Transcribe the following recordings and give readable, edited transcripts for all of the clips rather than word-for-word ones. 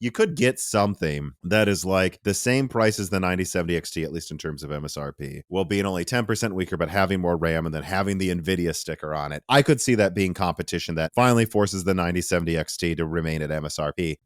you could get something that is like the same price as the 9070 XT, at least in terms of MSRP, while being only 10% weaker, but having more RAM and then having the Nvidia sticker on it. I could see that being competition that finally forces the 9070 XT to remain at MSRP.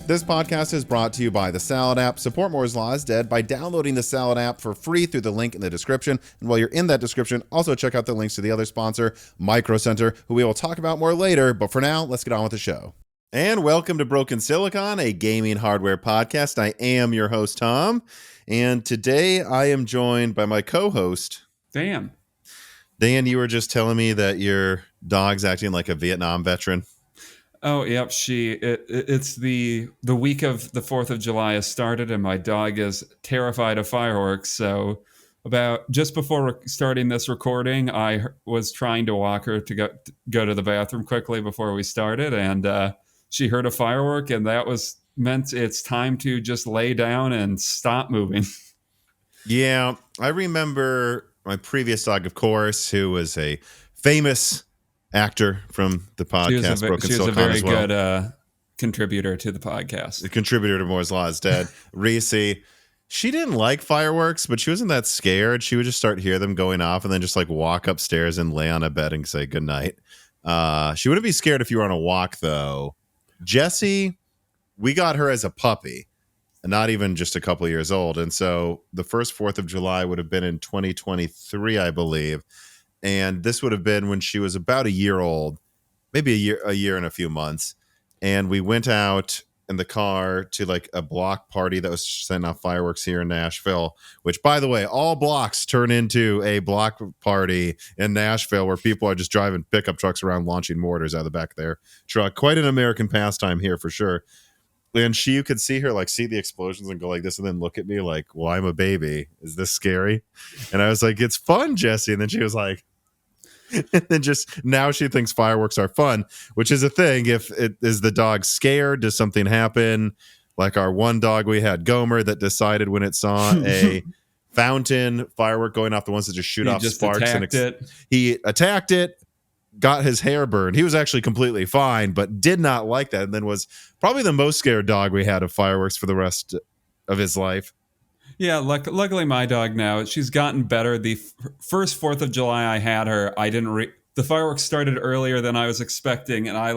This podcast is brought to you by the Salad app. Support Moore's Law is Dead by downloading the Salad app for free through the link in the description. And while you're in that description, also check out the links to the other sponsor, Micro Center, who we will talk about more later. But for now, let's get on with the show. And welcome to Broken Silicon, a gaming hardware podcast. I am your host, Tom. And today I am joined by my co-host, Dan, you were just telling me that your dog's acting like a Vietnam veteran. Oh, yep. It's the week of the 4th of July has started, and my dog is terrified of fireworks. So about just before starting this recording, I was trying to walk her to go to the bathroom quickly before we started, and she heard a firework, and that meant it's time to just lay down and stop moving. Yeah, I remember my previous dog, of course, who was a famous actor from the podcast Broken Silicon. She was a very good contributor to the podcast. The contributor to Moore's Law is Dead. Reese, she didn't like fireworks, but she wasn't that scared. She would just start hear them going off and then just like walk upstairs and lay on a bed and say goodnight. She wouldn't be scared if you were on a walk, though. Jessie, we got her as a puppy, not even just a couple of years old. And so the first 4th of July would have been in 2023, I believe. And this would have been when she was about a year old, maybe a year and a few months. And we went out in the car to like a block party that was sending off fireworks here in Nashville, which, by the way, all blocks turn into a block party in Nashville where people are just driving pickup trucks around launching mortars out of the back of their truck. Quite an American pastime here for sure. And you could see her like see the explosions and go like this and then look at me like, well, I'm a baby. Is this scary? And I was like, it's fun, Jessie. And then she was like, and then just now she thinks fireworks are fun, which is a thing. If it is the dog scared, does something happen? Like our one dog we had, Gomer, that decided when it saw a fountain firework going off, the ones that just shoot off sparks, he attacked it, got his hair burned. He was actually completely fine, but did not like that, and then was probably the most scared dog we had of fireworks for the rest of his life. Yeah, luckily my dog now, she's gotten better. The first 4th of July I had her, the fireworks started earlier than I was expecting, and I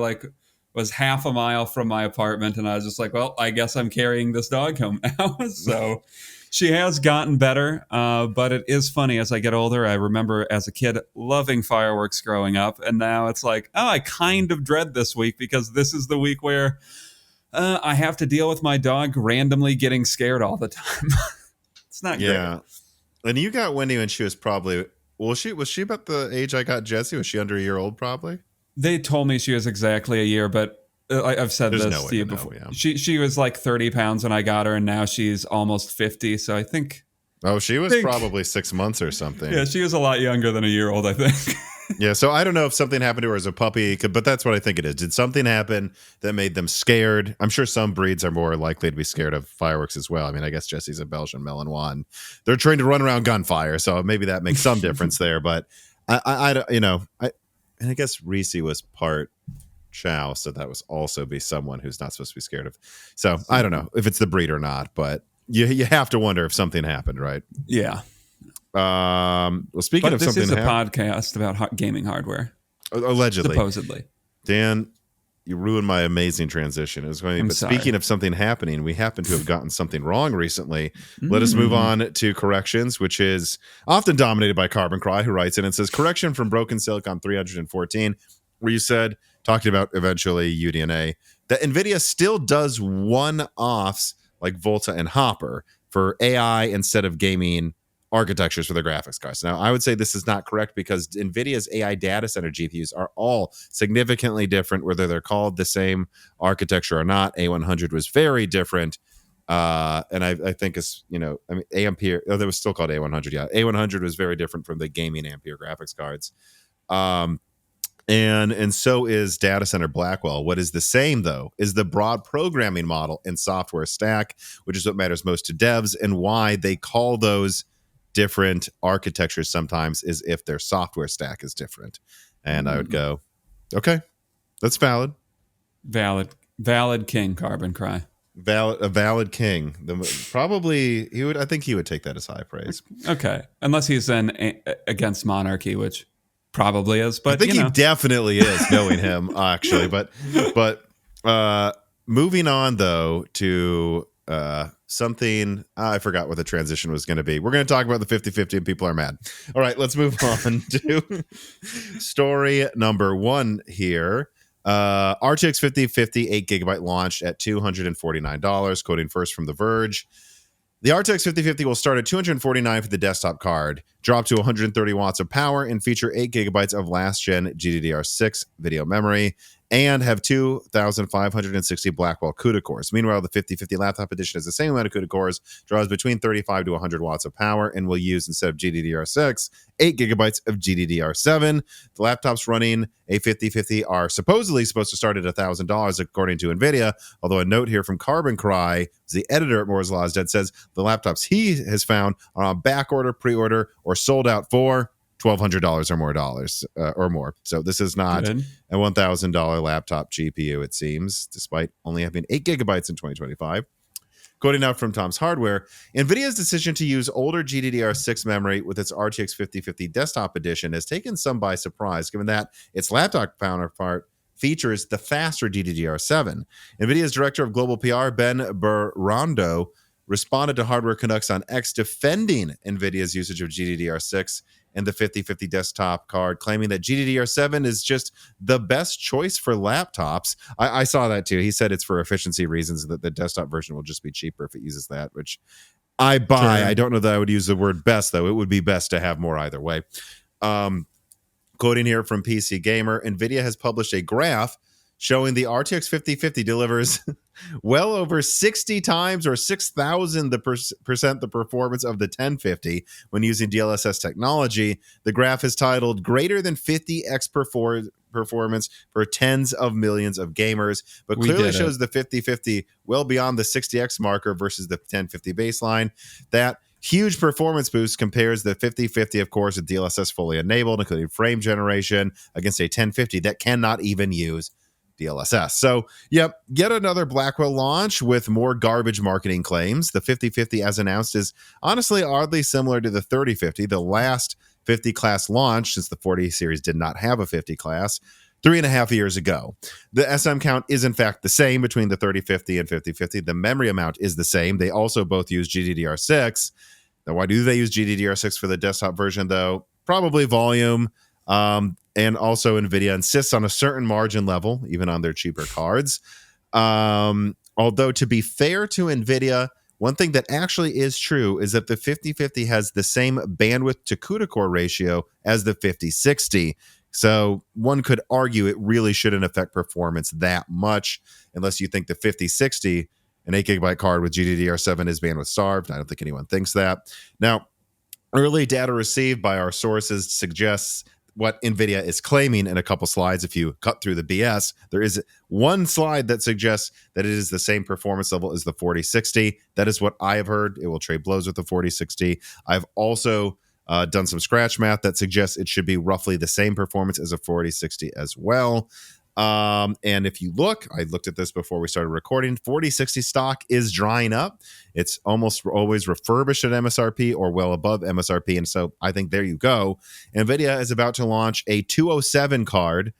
was half a mile from my apartment, and I was just like, well, I guess I'm carrying this dog home now. So she has gotten better, but it is funny as I get older. I remember as a kid loving fireworks growing up, and now it's like, oh, I kind of dread this week because this is the week where I have to deal with my dog randomly getting scared all the time. It's not great. Yeah. And you got Wendy when she was probably, was she about the age I got Jessie? Was she under a year old probably? They told me she was exactly a year, but I've said this to you before. Yeah. She was like 30 pounds when I got her, and now she's almost 50. So I think. Oh, she was probably 6 months or something. Yeah, she was a lot younger than a year old, I think. Yeah, so I don't know if something happened to her as a puppy, but that's what I think it is. Did something happen that made them scared? I'm sure some breeds are more likely to be scared of fireworks as well. I mean, I guess Jessie's a Belgian Malinois, and they're trained to run around gunfire, so maybe that makes some difference there. But I guess Reese was part Chow, so that was also be someone who's not supposed to be scared of. So I don't know if it's the breed or not, but you have to wonder if something happened, right? Yeah. Well, speaking of something, this is a podcast about gaming hardware. Allegedly, supposedly. Dan, you ruined my amazing transition. It was going to be, but sorry. Speaking of something happening, we happen to have gotten something wrong recently. Let us move on to corrections, which is often dominated by Carbon Cry, who writes in and says, correction from Broken Silicon 314, where you said, talking about eventually UDNA, that NVIDIA still does one-offs like Volta and Hopper for AI instead of gaming architectures for their graphics cards. Now, I would say this is not correct because NVIDIA's AI data center GPUs are all significantly different, whether they're called the same architecture or not. A100 was very different. And I think it's, I mean, Ampere, oh, that was still called A100. Yeah. A100 was very different from the gaming Ampere graphics cards. And so is data center Blackwell. What is the same, though, is the broad programming model and software stack, which is what matters most to devs, and why they call those different architectures sometimes is if their software stack is different. And I would go, okay, that's valid. Valid king, Carbon Cry. A valid king. Probably I think he would take that as high praise. Okay, unless he's then against monarchy, which probably is. But I think he definitely is, knowing him actually. But moving on though to something, I forgot what the transition was going to be. We're going to talk about the 50-50 and people are mad. All right, let's move on to story number 1 here. RTX 5050 8GB launched at $249, quoting first from The Verge. The RTX 5050 will start at $249 for the desktop card, drop to 130 watts of power, and feature 8 gigabytes of last-gen GDDR6 video memory, and have 2,560 Blackwell CUDA cores. Meanwhile, the 5050 laptop edition has the same amount of CUDA cores, draws between 35 to 100 watts of power, and will use, instead of GDDR6, 8 gigabytes of GDDR7. The laptops running a 5050 are supposedly supposed to start at $1,000, according to Nvidia, although a note here from Carbon Cry, the editor at Moore's Law is Dead, says the laptops he has found are on back order, pre-order, or sold out for $1,200 or more. So this is not a $1,000 laptop GPU, it seems, despite only having 8 gigabytes in 2025. Quoting now from Tom's Hardware, NVIDIA's decision to use older GDDR6 memory with its RTX 5050 desktop edition has taken some by surprise, given that its laptop counterpart features the faster GDDR7. NVIDIA's director of global PR, Ben Burrando, responded to Hardware Canucks on X defending NVIDIA's usage of GDDR6 and the 5050 desktop card, claiming that GDDR7 is just the best choice for laptops. I saw that too. He said it's for efficiency reasons, that the desktop version will just be cheaper if it uses that, which I buy. Sure. I don't know that I would use the word best, though. It would be best to have more either way. Quoting here from PC Gamer, NVIDIA has published a graph showing the RTX 5050 delivers well over 60 times or 6,000% the performance of the 1050 when using DLSS technology. The graph is titled "Greater than 50x performance for tens of millions of gamers," but clearly shows the 5050 well beyond the 60x marker versus the 1050 baseline. That huge performance boost compares the 5050, of course, with DLSS fully enabled, including frame generation, against a 1050 that cannot even use DLSS. So, yep, yet another Blackwell launch with more garbage marketing claims. The 5050, as announced, is honestly oddly similar to the 3050, the last 50 class launch, since the 40 series did not have a 50 class, 3.5 years ago. The SM count is in fact the same between the 3050 and 5050. The memory amount is the same. They also both use GDDR6. Now, why do they use GDDR6 for the desktop version, though? Probably volume. And also NVIDIA insists on a certain margin level, even on their cheaper cards. Although, to be fair to NVIDIA, one thing that actually is true is that the 5050 has the same bandwidth to CUDA core ratio as the 5060. So one could argue it really shouldn't affect performance that much, unless you think the 5060, an 8 gigabyte card with GDDR7, is bandwidth starved. I don't think anyone thinks that. Now, early data received by our sources suggests what NVIDIA is claiming in a couple slides. If you cut through the BS, there is one slide that suggests that it is the same performance level as the 4060. That is what I have heard. It will trade blows with the 4060. I've also done some scratch math that suggests it should be roughly the same performance as a 4060 as well. And if you look, I looked at this before we started recording, 4060 stock is drying up. It's almost always refurbished at MSRP or well above MSRP. And so I think there you go. NVIDIA is about to launch a 207 card,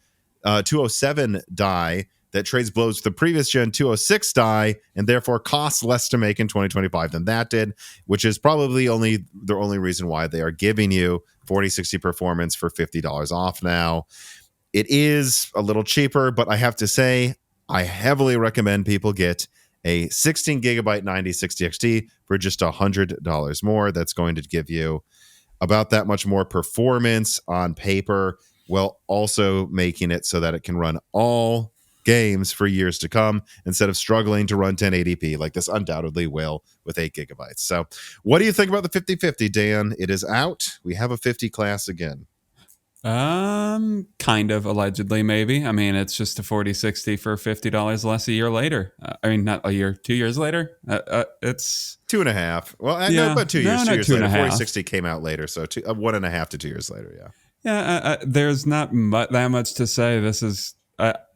207 die that trades blows with the previous gen 206 die and therefore costs less to make in 2025 than that did, which is probably the only reason why they are giving you 4060 performance for $50 off now. It is a little cheaper, but I have to say, I heavily recommend people get a 16 gigabyte 9060 XT for just $100 more. That's going to give you about that much more performance on paper, while also making it so that it can run all games for years to come instead of struggling to run 1080p like this undoubtedly will with 8 gigabytes. So what do you think about the 5050, Dan? It is out. We have a 50 class again. Kind of, allegedly, maybe. I mean, it's just a 4060 for $50 less a year later. I mean, not a year, 2 years later. It's 2.5. Well, yeah, no, about 2 years. no, 2 years two and later. a half. 4060 came out later, so 1.5 to 2 years later. Yeah. Yeah, there's not that much to say. This is,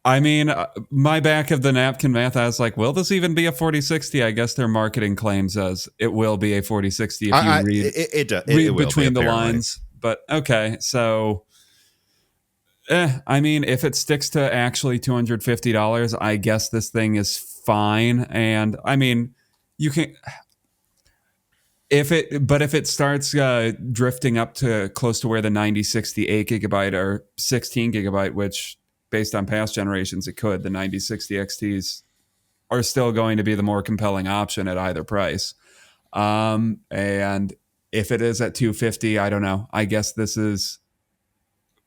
I mean, my back of the napkin math, I was like, will this even be a 4060? I guess their marketing claims as it will be a 4060 if you read it will between be, the lines. But okay, so, I mean, if it sticks to actually $250, I guess this thing is fine. And I mean, you can... If it starts drifting up to close to where the 9060 8 gigabyte or 16 gigabyte, which based on past generations it could, the 9060 XTs are still going to be the more compelling option at either price. And if it is at 250, I don't know. I guess this is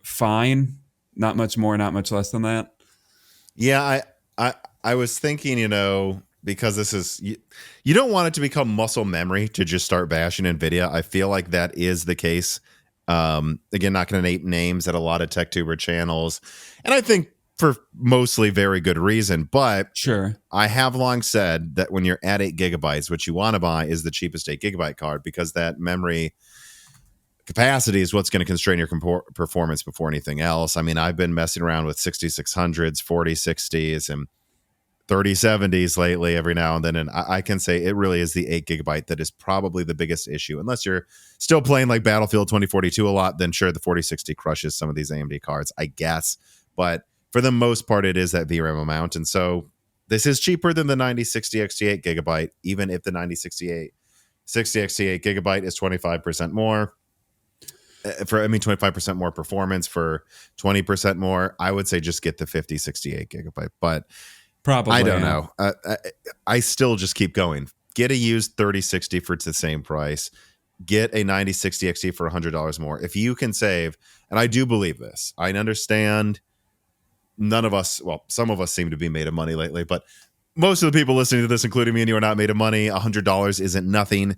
fine. Not much more, not much less than that. Yeah, I was thinking, because this is you don't want it to become muscle memory to just start bashing Nvidia. I feel like that is the case. Again, not going to name names at a lot of TechTuber channels, and I think for mostly very good reason. But sure, I have long said that when you're at 8 gigabytes, what you want to buy is the cheapest 8 gigabyte card, because that memory capacity is what's going to constrain your performance before anything else. I mean, I've been messing around with 6600s, 4060s, and 3070s lately every now and then, and I can say it really is the 8 gigabyte that is probably the biggest issue. Unless you're still playing like Battlefield 2042 a lot, then sure, the 4060 crushes some of these AMD cards, I guess. But for the most part, it is that VRAM amount, and so this is cheaper than the 9060 XT 8 gigabyte, even if the 9060 XT 8 gigabyte is 25% more. 25% more performance for 20% more. I would say just get the 5068 gigabyte, but probably I don't know. I still just keep going. Get a used 3060 for the same price. Get a 9060 XT for $100 more. If you can save, and I do believe this, I understand none of us, well, some of us seem to be made of money lately, but most of the people listening to this, including me and you, are not made of money. $100 isn't nothing.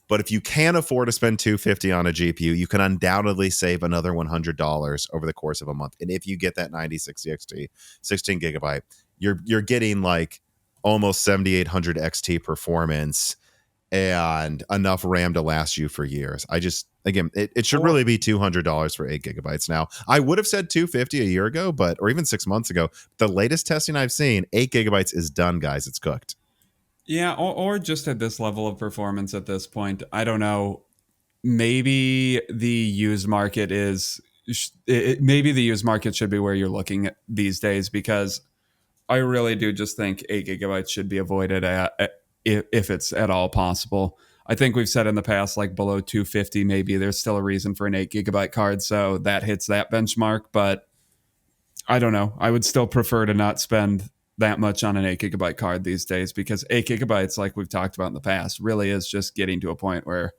But if you can afford to spend $250 on a GPU, you can undoubtedly save another $100 over the course of a month. And if you get that 9060 XT 16 gigabyte, you're getting like almost 7800 XT performance and enough RAM to last you for years. It should really be $200 for 8 gigabytes now. I would have said $250 a year ago, or even 6 months ago. The latest testing I've seen, 8 gigabytes is done, guys. It's cooked. Yeah, or just at this level of performance at this point, I don't know. Maybe the used market maybe the used market should be where you're looking at these days, because I really do just think 8 gigabytes should be avoided if it's at all possible. I think we've said in the past, like below 250, maybe there's still a reason for an 8 gigabyte card, so that hits that benchmark. But I don't know. I would still prefer to not spend that much on an 8 gigabyte card these days, because 8 gigabytes, like we've talked about in the past, really is just getting to a point where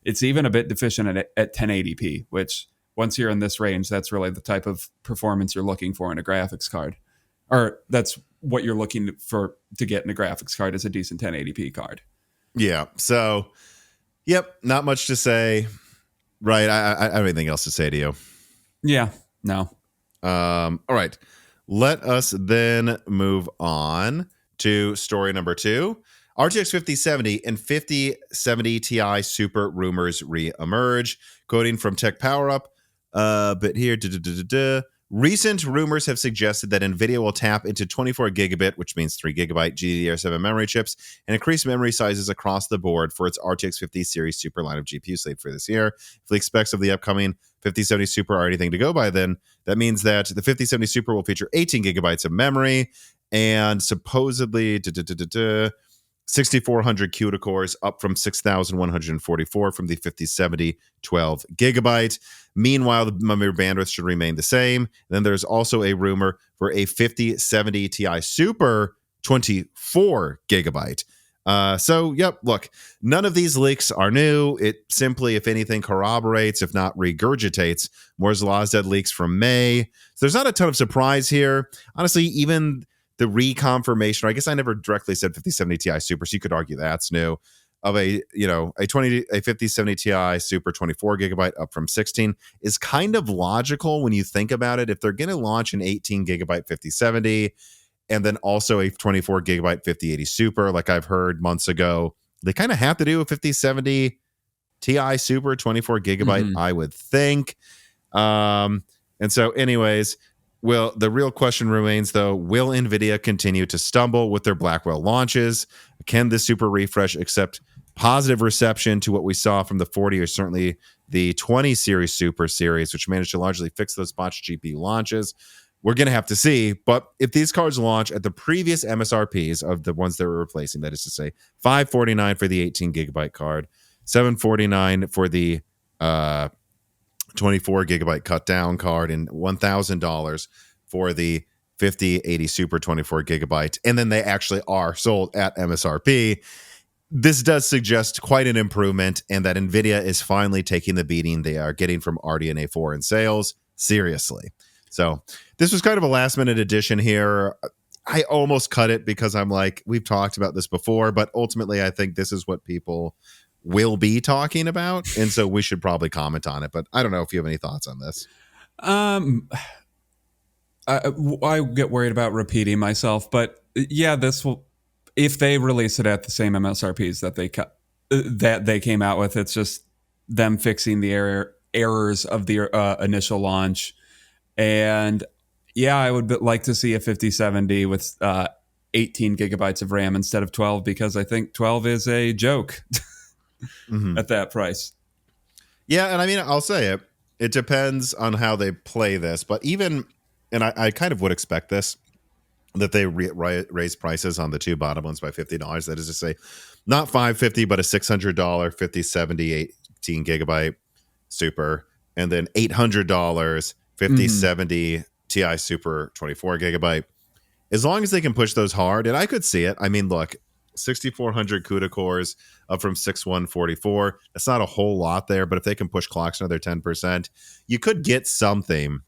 it's even a bit deficient at 1080p, which once you're in this range, that's really the type of performance you're looking for in a graphics card. Or that's what you're looking for to get in a graphics card, is a decent 1080p card. Yeah. So, yep, not much to say. Right. I have anything else to say to you? Yeah. No. All right. Let us then move on to story number 2. RTX 5070 and 5070 Ti Super rumors re-emerge. Quoting from Tech Power Up, but here, recent rumors have suggested that Nvidia will tap into 24 gigabit, which means 3 gigabyte GDDR7 memory chips, and increase memory sizes across the board for its RTX 50 series Super line of GPU slate for this year. If the specs of the upcoming 5070 Super are anything to go by, then that means that the 5070 Super will feature 18 gigabytes of memory and supposedly 6,400 CUDA cores, up from 6,144 from the 5070 12 gigabyte. Meanwhile, the memory bandwidth should remain the same. And then there's also a rumor for a 5070 Ti Super 24 gigabyte. So, yep, look, none of these leaks are new. It simply, if anything, corroborates, if not regurgitates, Moore's Law's Dead leaks from May. So there's not a ton of surprise here. Honestly, even the reconfirmation, I guess I never directly said 5070 Ti Super, so you could argue that's new, of a 5070 Ti Super 24 gigabyte up from 16 is kind of logical when you think about it. If they're going to launch an 18 gigabyte 5070 and then also a 24 gigabyte 5080 Super, like I've heard months ago, they kind of have to do a 5070 Ti Super 24 gigabyte, I would think. And so anyways, the real question remains, though, will NVIDIA continue to stumble with their Blackwell launches? Can the Super refresh accept positive reception to what we saw from the 40 or certainly the 20 series Super series, which managed to largely fix those botched GPU launches? We're going to have to see. But if these cards launch at the previous MSRPs of the ones they were replacing, that is to say $549 for the 18 gigabyte card, $749 for the 24 gigabyte cut down card, and $1,000 for the 5080 Super 24 gigabyte, and then they actually are sold at MSRP, this does suggest quite an improvement, and that NVIDIA is finally taking the beating they are getting from RDNA 4 in sales seriously. So this was kind of a last minute addition here. I almost cut it because I'm like, we've talked about this before, but ultimately I think this is what people will be talking about, and so we should probably comment on it. But I don't know if you have any thoughts on this. I get worried about repeating myself, but yeah, this will, if they release it at the same MSRPs that they came out with, it's just them fixing the errors of the initial launch. And yeah, I would like to see a 5070 with 18 gigabytes of RAM instead of 12, because I think 12 is a joke at that price. Yeah, and I mean, I'll say it depends on how they play this, but even, and I kind of would expect this, that they raise prices on the two bottom ones by $50. That is to say, not $550, but a $600 5070 18 gigabyte Super, and then $800 5070 Ti Super 24 gigabyte. As long as they can push those hard, and I could see it. I mean, look, 6400 CUDA cores up from 6144. That's not a whole lot there, but if they can push clocks another 10%, you could get something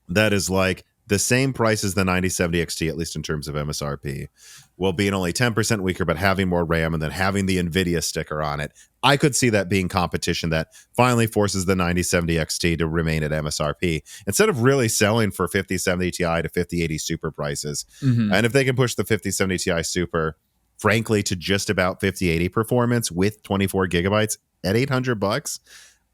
that is like the same price as the 9070 XT, at least in terms of MSRP, while being only 10% weaker, but having more RAM and then having the NVIDIA sticker on it. I could see that being competition that finally forces the 9070 XT to remain at MSRP instead of really selling for 5070 Ti to 5080 Super prices. And if they can push the 5070 Ti Super, frankly, to just about 5080 performance with 24 gigabytes at $800,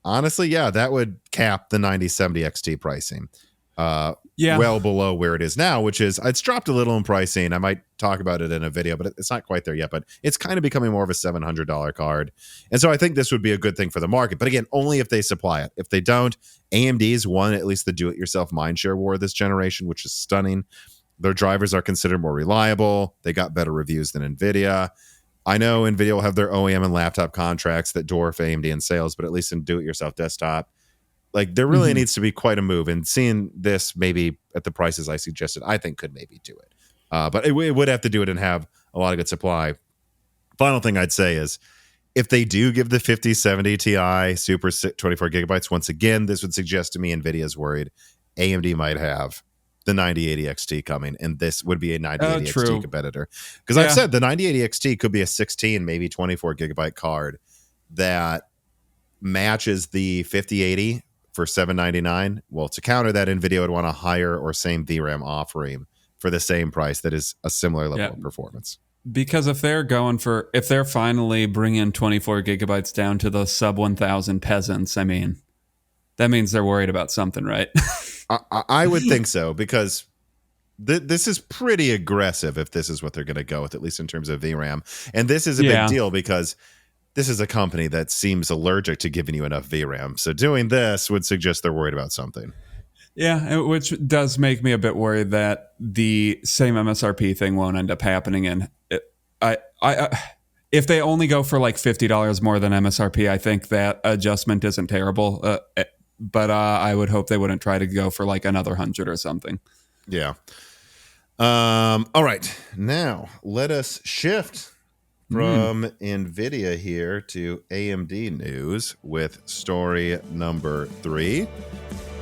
honestly, yeah, that would cap the 9070 XT pricing. Well below where it is now, which is, it's dropped a little in pricing. I might talk about it in a video, but it's not quite there yet, but it's kind of becoming more of a $700 card. And so I think this would be a good thing for the market, but again, only if they supply it. If they don't, AMD's won at least the do-it-yourself mindshare war this generation, which is stunning. Their drivers are considered more reliable. They got better reviews than NVIDIA. I know NVIDIA will have their OEM and laptop contracts that dwarf AMD in sales, but at least in do-it-yourself desktop, like, there really needs to be quite a move, and seeing this maybe at the prices I suggested, I think could maybe do it. But it would have to do it and have a lot of good supply. Final thing I'd say is, if they do give the 5070 Ti Super 24 gigabytes, once again, this would suggest to me NVIDIA's worried AMD might have the 9080 XT coming, and this would be a 9080 XT competitor. Because I've said the 9080 XT could be a 16, maybe 24 gigabyte card that matches the 5080 for $799. Well, to counter that, NVIDIA would want a higher or same VRAM offering for the same price that is a similar level of performance. Because if they're finally bringing 24 gigabytes down to the sub 1000 peasants, I mean, that means they're worried about something, right? I would think so, because this is pretty aggressive if this is what they're going to go with, at least in terms of VRAM. And this is a big deal because this is a company that seems allergic to giving you enough VRAM. So doing this would suggest they're worried about something. Yeah, which does make me a bit worried that the same MSRP thing won't end up happening. And if they only go for like $50 more than MSRP, I think that adjustment isn't terrible. But I would hope they wouldn't try to go for like another 100 or something. Yeah. All right. Now let us shift From Nvidia here to AMD news with story number 3.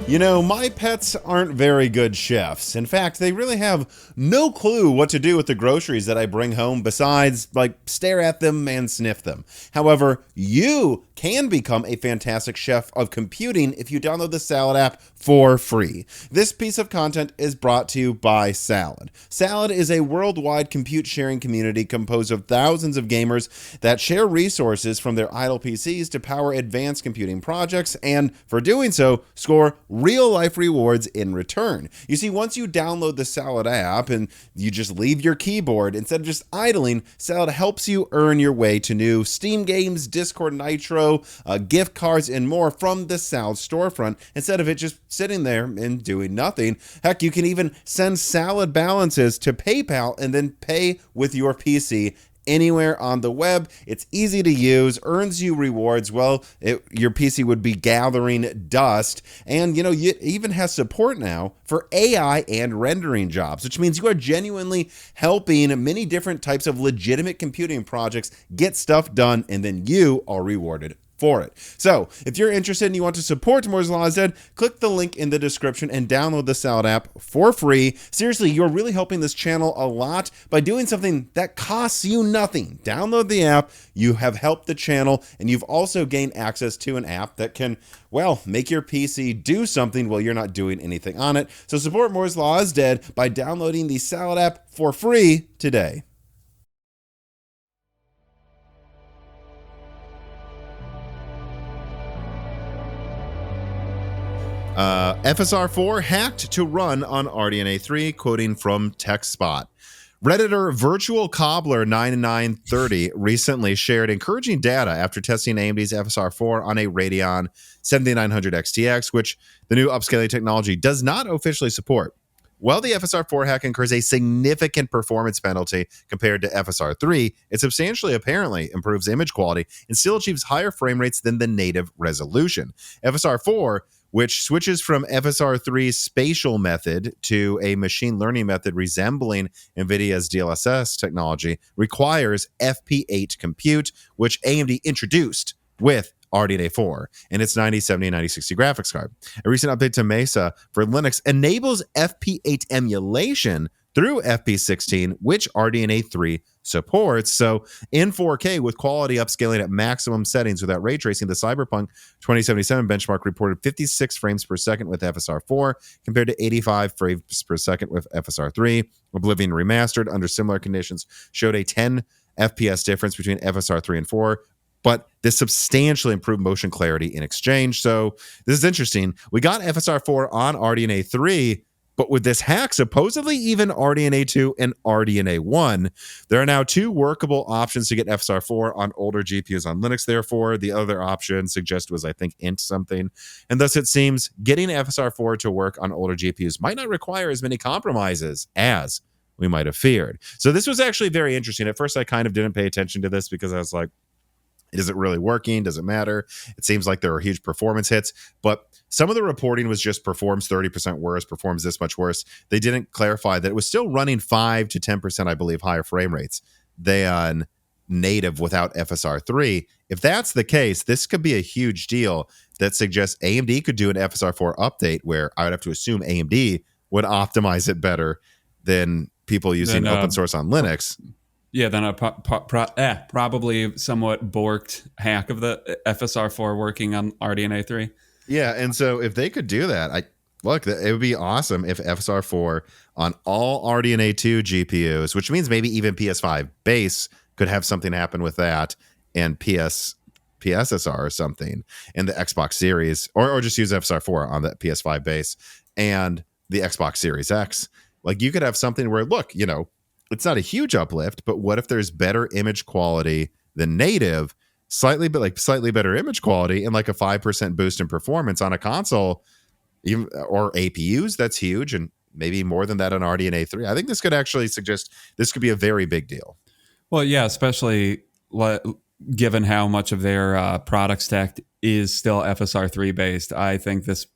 You know, my pets aren't very good chefs. In fact, they really have no clue what to do with the groceries that I bring home besides, like, stare at them and sniff them. However, you can become a fantastic chef of computing if you download the Salad app for free. This piece of content is brought to you by Salad. Salad is a worldwide compute sharing community composed of thousands of gamers that share resources from their idle PCs to power advanced computing projects, and for doing so, score real-life rewards in return. You see, once you download the Salad app and you just leave your keyboard, instead of just idling, Salad helps you earn your way to new Steam games, Discord Nitro, gift cards, and more from the Salad storefront, instead of it just sitting there and doing nothing. Heck, you can even send Salad balances to PayPal and then pay with your PC anywhere on the web. It's easy to use, earns you rewards. Well, your PC would be gathering dust. And, you know, it even has support now for AI and rendering jobs, which means you are genuinely helping many different types of legitimate computing projects get stuff done, and then you are rewarded for it. So if you're interested and you want to support Moore's Law is Dead, click the link in the description and download the Salad app for free. Seriously, you're really helping this channel a lot by doing something that costs you nothing. Download the app, you have helped the channel, and you've also gained access to an app that can, well, make your PC do something while you're not doing anything on it. So support Moore's Law is Dead by downloading the Salad app for free today. FSR4 hacked to run on RDNA 3, quoting from TechSpot. Redditor Virtual Cobbler 9930 recently shared encouraging data after testing AMD's FSR4 on a Radeon 7900 XTX, which the new upscaling technology does not officially support. While the FSR4 hack incurs a significant performance penalty compared to FSR3, it substantially apparently improves image quality and still achieves higher frame rates than the native resolution. FSR4, which switches from FSR3's spatial method to a machine learning method resembling NVIDIA's DLSS technology, requires FP8 compute, which AMD introduced with RDNA 4 and its 9070 and 9060 graphics card. A recent update to Mesa for Linux enables FP8 emulation through FP16, which RDNA 3 supports. So in 4K with quality upscaling at maximum settings without ray tracing, the Cyberpunk 2077 benchmark reported 56 frames per second with FSR4 compared to 85 frames per second with FSR3. Oblivion Remastered under similar conditions showed a 10 FPS difference between FSR3 and 4, but this substantially improved motion clarity in exchange. So this is interesting. We got FSR4 on RDNA 3, but with this hack, supposedly even RDNA 2 and RDNA 1, there are now 2 workable options to get FSR4 on older GPUs on Linux. Therefore, the other option suggested was, I think, int something. And thus it seems getting FSR4 to work on older GPUs might not require as many compromises as we might have feared. So this was actually very interesting. At first, I kind of didn't pay attention to this because I was like, is it really working? Does it matter? It seems like there are huge performance hits, but some of the reporting was just performs 30% worse, performs this much worse. They didn't clarify that it was still running 5 to 10%, I believe, higher frame rates than native without FSR3. If that's the case, this could be a huge deal that suggests AMD could do an FSR4 update where I would have to assume AMD would optimize it better than people using open source on Linux. Yeah, then a probably somewhat borked hack of the FSR4 working on RDNA 3. Yeah, and so if they could do that, it would be awesome if FSR4 on all RDNA 2 GPUs, which means maybe even PS5 base could have something happen with that, and PSSR or something in the Xbox Series, or just use FSR4 on that PS5 base and the Xbox Series X. Like, you could have something where, look, you know, it's not a huge uplift, but what if there's better image quality than native, slightly better image quality, and like a 5% boost in performance on a console, even, or APUs? That's huge, and maybe more than that on RDNA 3. I think this could actually suggest this could be a very big deal. Well, yeah, especially given how much of their product stack is still FSR3 based. I think this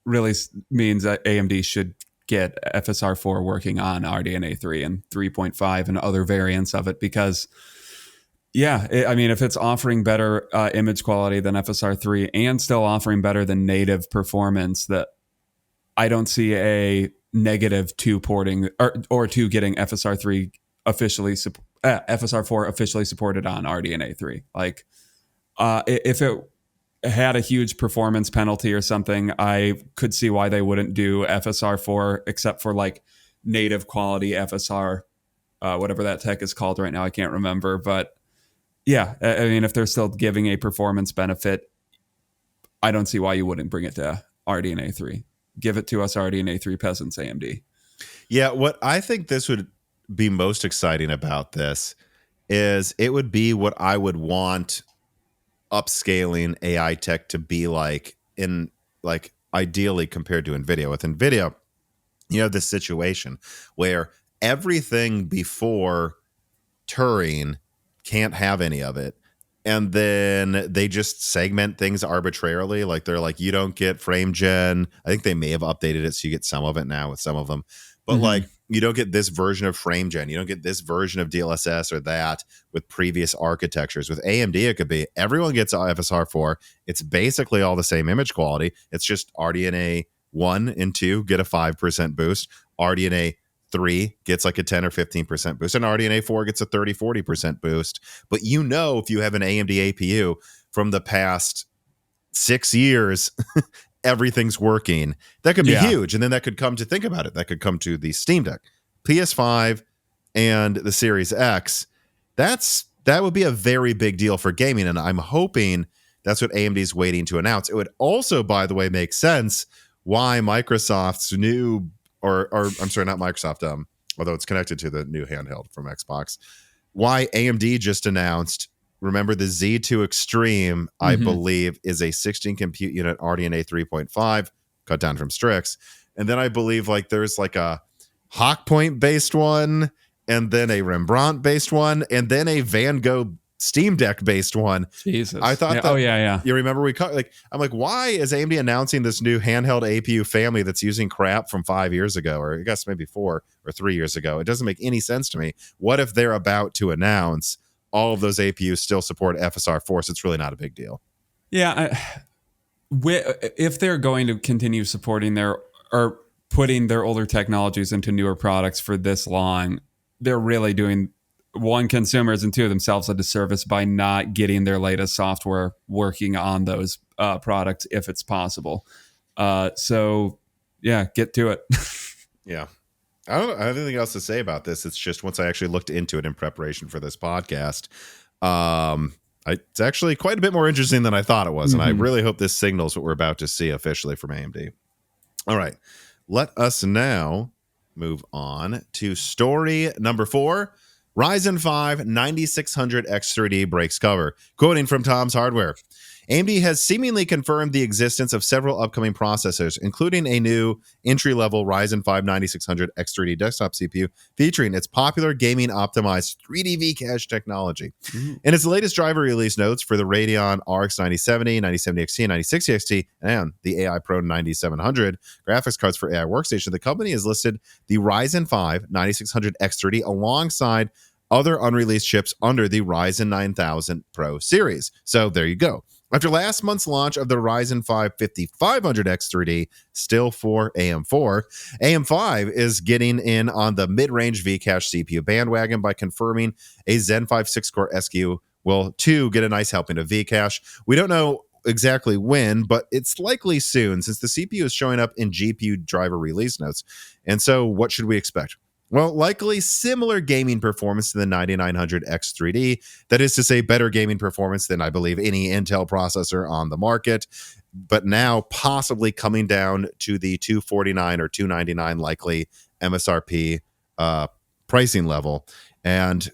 really means that AMD should get FSR4 working on RDNA 3 and 3.5 and other variants of it, because Yeah, I mean, if it's offering better image quality than FSR3 and still offering better than native performance, that I don't see a negative to porting or to getting FSR3 officially FSR4 officially supported on RDNA 3. Like, if it had a huge performance penalty or something, I could see why they wouldn't do FSR4 except for like native quality FSR, whatever that tech is called right now. I can't remember, but yeah, I mean, if they're still giving a performance benefit, I don't see why you wouldn't bring it to RDNA 3. Give it to us, RDNA 3 peasants, AMD. Yeah, what I think this would be most exciting about this is it would be what I would want upscaling AI tech to be like in like ideally compared to Nvidia. With Nvidia, you have this situation where everything before Turing can't have any of it. And then they just segment things arbitrarily. Like they're like, you don't get frame gen. I think they may have updated it so you get some of it now with some of them. But like, you don't get this version of frame gen. You don't get this version of DLSS or that with previous architectures. With AMD, it could be everyone gets FSR4. It's basically all the same image quality. It's just RDNA 1 and 2 get a 5% boost. RDNA 3 gets like a 10 or 15% boost, and RDNA 4 gets a 30-40% boost. But you know, if you have an AMD APU from the past 6 years, everything's working. That could be huge. And then that could come to think about it. That could come to the Steam Deck, PS5, and the Series X. That would be a very big deal for gaming. And I'm hoping that's what AMD's waiting to announce. It would also, by the way, make sense why Microsoft's new or I'm sorry, not Microsoft, although it's connected to the new handheld from Xbox, why AMD just announced, remember the Z2 Extreme, I believe, is a 16 compute unit RDNA 3.5, cut down from Strix. And then I believe like there's like a Hawk Point based one, and then a Rembrandt based one, and then a Van Gogh Steam Deck based one. Jesus. I thought yeah. that, oh yeah. You remember I'm like, why is AMD announcing this new handheld APU family that's using crap from 5 years ago, or I guess maybe 4 or 3 years ago? It doesn't make any sense to me. What if they're about to announce all of those APUs still support FSR4, so it's really not a big deal? Yeah. If they're going to continue supporting or putting their older technologies into newer products for this long, they're really doing one, consumers, and two, themselves a disservice by not getting their latest software working on those products if it's possible. So yeah, get to it. Yeah. I don't have anything else to say about this. It's just once I actually looked into it in preparation for this podcast, it's actually quite a bit more interesting than I thought it was. And I really hope this signals what we're about to see officially from AMD. All right. Let us now move on to story number 4. Ryzen 5 9600 X3D breaks cover. Quoting from Tom's Hardware, AMD has seemingly confirmed the existence of several upcoming processors, including a new entry-level Ryzen 5 9600 X3D desktop CPU featuring its popular gaming-optimized 3D V-Cache technology. In its latest driver release notes for the Radeon RX 9070, 9070 XT, and 9060 XT, and the AI Pro 9700 graphics cards for AI workstation, the company has listed the Ryzen 5 9600 X3D alongside other unreleased chips under the Ryzen 9000 Pro series. So there you go. After last month's launch of the Ryzen 5 5500 X3D, still for AM4, AM5 is getting in on the mid-range V-Cache CPU bandwagon by confirming a Zen 5 6-core SKU will, too, get a nice helping of V-Cache. We don't know exactly when, but it's likely soon since the CPU is showing up in GPU driver release notes. And so what should we expect? Well, likely similar gaming performance to the 9900 X3D. That is to say, better gaming performance than I believe any Intel processor on the market, but now possibly coming down to the $249 or $299 likely MSRP pricing level. And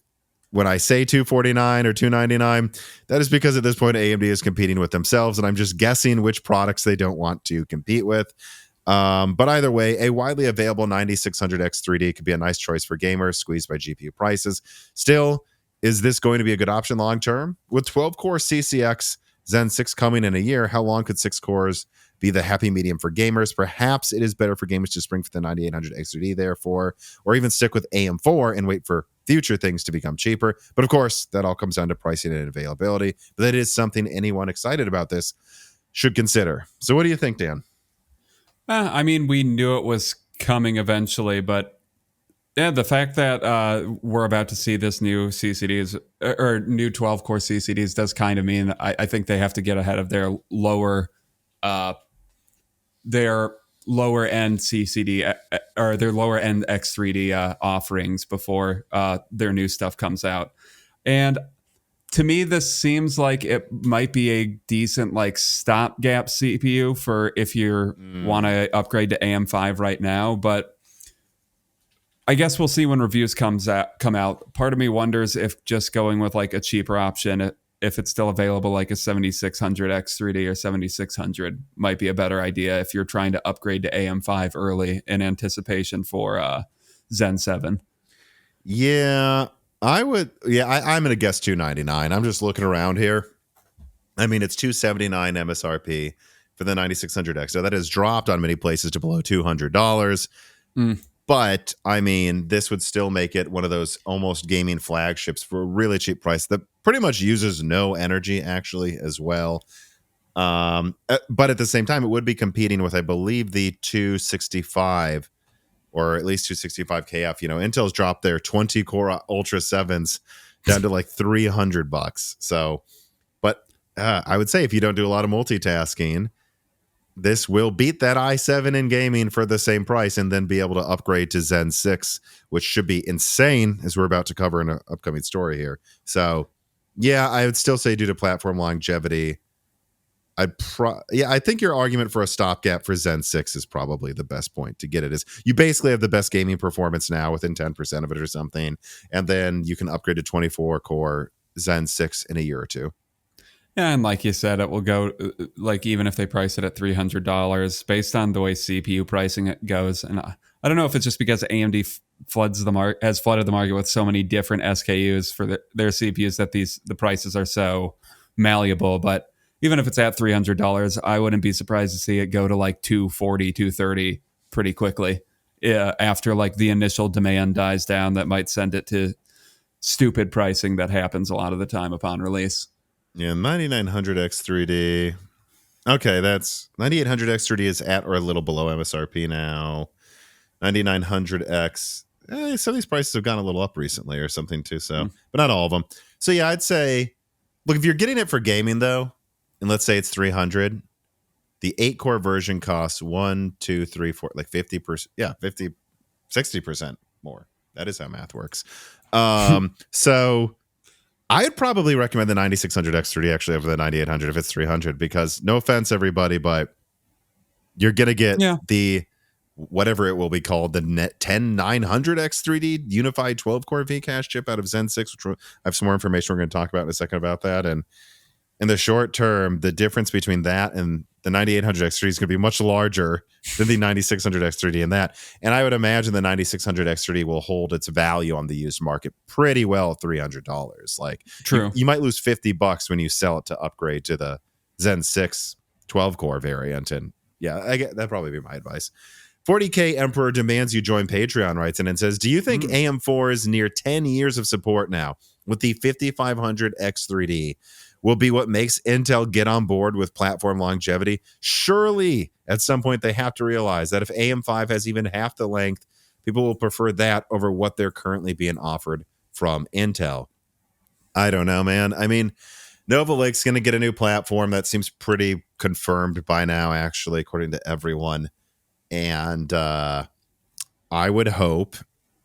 when I say $249 or $299, that is because at this point AMD is competing with themselves, and I'm just guessing which products they don't want to compete with. But either way, a widely available 9600 X3D could be a nice choice for gamers squeezed by GPU prices. Still, is this going to be a good option long term? With 12-core CCX Zen 6 coming in a year, how long could 6 cores be the happy medium for gamers? Perhaps it is better for gamers to spring for the 9800 X3D, therefore, or even stick with AM4 and wait for future things to become cheaper. But of course, that all comes down to pricing and availability. But that is something anyone excited about this should consider. So what do you think, Dan? I mean, we knew it was coming eventually, but yeah, the fact that we're about to see this new CCDs or new 12-core CCDs does kind of mean I think they have to get ahead of uh, their lower end CCD or their lower end X3D offerings before their new stuff comes out. And to me, this seems like it might be a decent like stopgap CPU for if you want to upgrade to AM5 right now. But I guess we'll see when reviews come out. Part of me wonders if just going with like a cheaper option, if it's still available, like a 7600 X3D or 7600, might be a better idea if you're trying to upgrade to AM5 early in anticipation for Zen 7. Yeah, I would. Yeah, I'm going to guess 299. I'm just looking around here. I mean, it's 279 MSRP for the 9600X. So that has dropped on many places to below $200. But I mean, this would still make it one of those almost gaming flagships for a really cheap price that pretty much uses no energy actually as well. But at the same time, it would be competing with, I believe, the 265 or at least 265KF. You know, Intel's dropped their 20 core Ultra 7s down to like $300. So, but I would say if you don't do a lot of multitasking, this will beat that i7 in gaming for the same price and then be able to upgrade to Zen 6, which should be insane, as we're about to cover in an upcoming story here. So, yeah, I would still say due to platform longevity, I think your argument for a stopgap for Zen 6 is probably the best point to get it. Is you basically have the best gaming performance now within 10% of it or something, and then you can upgrade to 24-core Zen 6 in a year or two. Yeah, and like you said, it will go like even if they price it at $300 based on the way CPU pricing it goes. And I don't know if it's just because AMD has flooded the market with so many different SKUs for their CPUs that the prices are so malleable. But even if it's at $300, I wouldn't be surprised to see it go to like $240, $230 pretty quickly. After like the initial demand dies down, that might send it to stupid pricing that happens a lot of the time upon release. Yeah, 9900 X3D. Okay, that's 9800 X3D is at or a little below MSRP now. 9900X. Some of these prices have gone a little up recently or something too. So, but not all of them. So yeah, I'd say, look, if you're getting it for gaming though, and let's say it's 300, the 8-core version costs 1, 2, 3, 4, like 50%. Yeah, 50, 60% more. That is how math works. So I'd probably recommend the 9600 X3D actually over the 9800 if it's 300, because no offense, everybody, but you're going to get the, whatever it will be called, the 10900 X3D unified 12-core V-cache chip out of Zen 6, which I have some more information we're going to talk about in a second about that. And in the short term, the difference between that and the 9800 X3D is going to be much larger than the 9600 X3D in that. And I would imagine the 9600 X3D will hold its value on the used market pretty well at $300. Like, true, you might lose $50 when you sell it to upgrade to the Zen 6 12-core variant. And yeah, that'd probably be my advice. 40K Emperor demands you join Patreon, writes in and says, do you think AM4 is near 10 years of support now with the 5500 X3D will be what makes Intel get on board with platform longevity? Surely at some point they have to realize that if AM5 has even half the length, people will prefer that over what they're currently being offered from Intel. I don't know, man. I mean, Nova Lake's going to get a new platform. That seems pretty confirmed by now, actually, according to everyone. And I would hope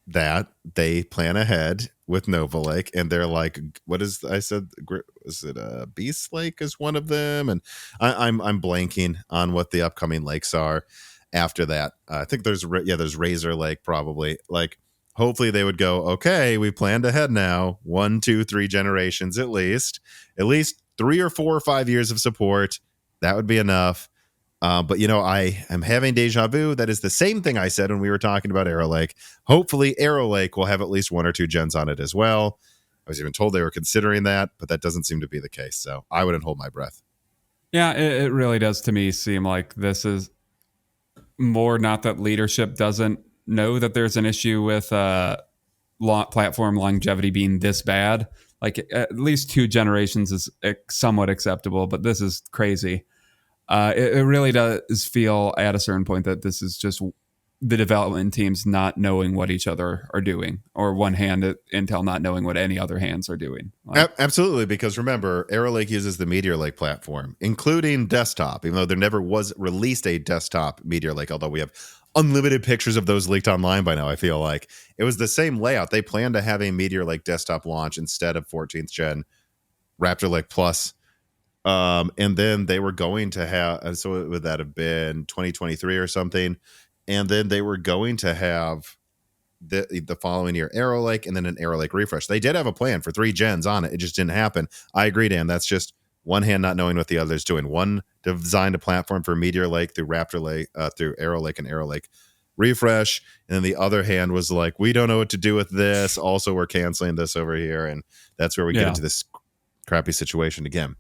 that they plan ahead with Nova Lake, and they're like, what is, I said, is it Beast Lake is one of them? And I'm blanking on what the upcoming lakes are after that. I think there's Razor Lake probably. Like, hopefully they would go, okay, we planned ahead now, 1, 2, 3 generations at least 3 or 4 or 5 years of support. That would be enough. But, you know, I am having deja vu. That is the same thing I said when we were talking about Arrow Lake. Hopefully, Arrow Lake will have at least 1 or 2 gens on it as well. I was even told they were considering that, but that doesn't seem to be the case. So I wouldn't hold my breath. Yeah, it really does to me seem like this is more not that leadership doesn't know that there's an issue with platform longevity being this bad. Like at least 2 generations is somewhat acceptable, but this is crazy. It really does feel at a certain point that this is just the development teams not knowing what each other are doing, or one hand at Intel not knowing what any other hands are doing. Absolutely, because remember, Arrow Lake uses the Meteor Lake platform, including desktop, even though there never was released a desktop Meteor Lake, although we have unlimited pictures of those leaked online by now. I feel like it was the same layout. They planned to have a Meteor Lake desktop launch instead of 14th gen Raptor Lake Plus. And then they were going to have, so would that have been 2023 or something? And then they were going to have the following year Arrow Lake and then an Arrow Lake refresh. They did have a plan for 3 gens on it. It just didn't happen. I agree, Dan. That's just one hand not knowing what the other's doing. One designed a platform for Meteor Lake through Raptor Lake, through Arrow Lake and Arrow Lake refresh. And then the other hand was like, we don't know what to do with this. Also, we're canceling this over here. And that's where we get into this crappy situation again.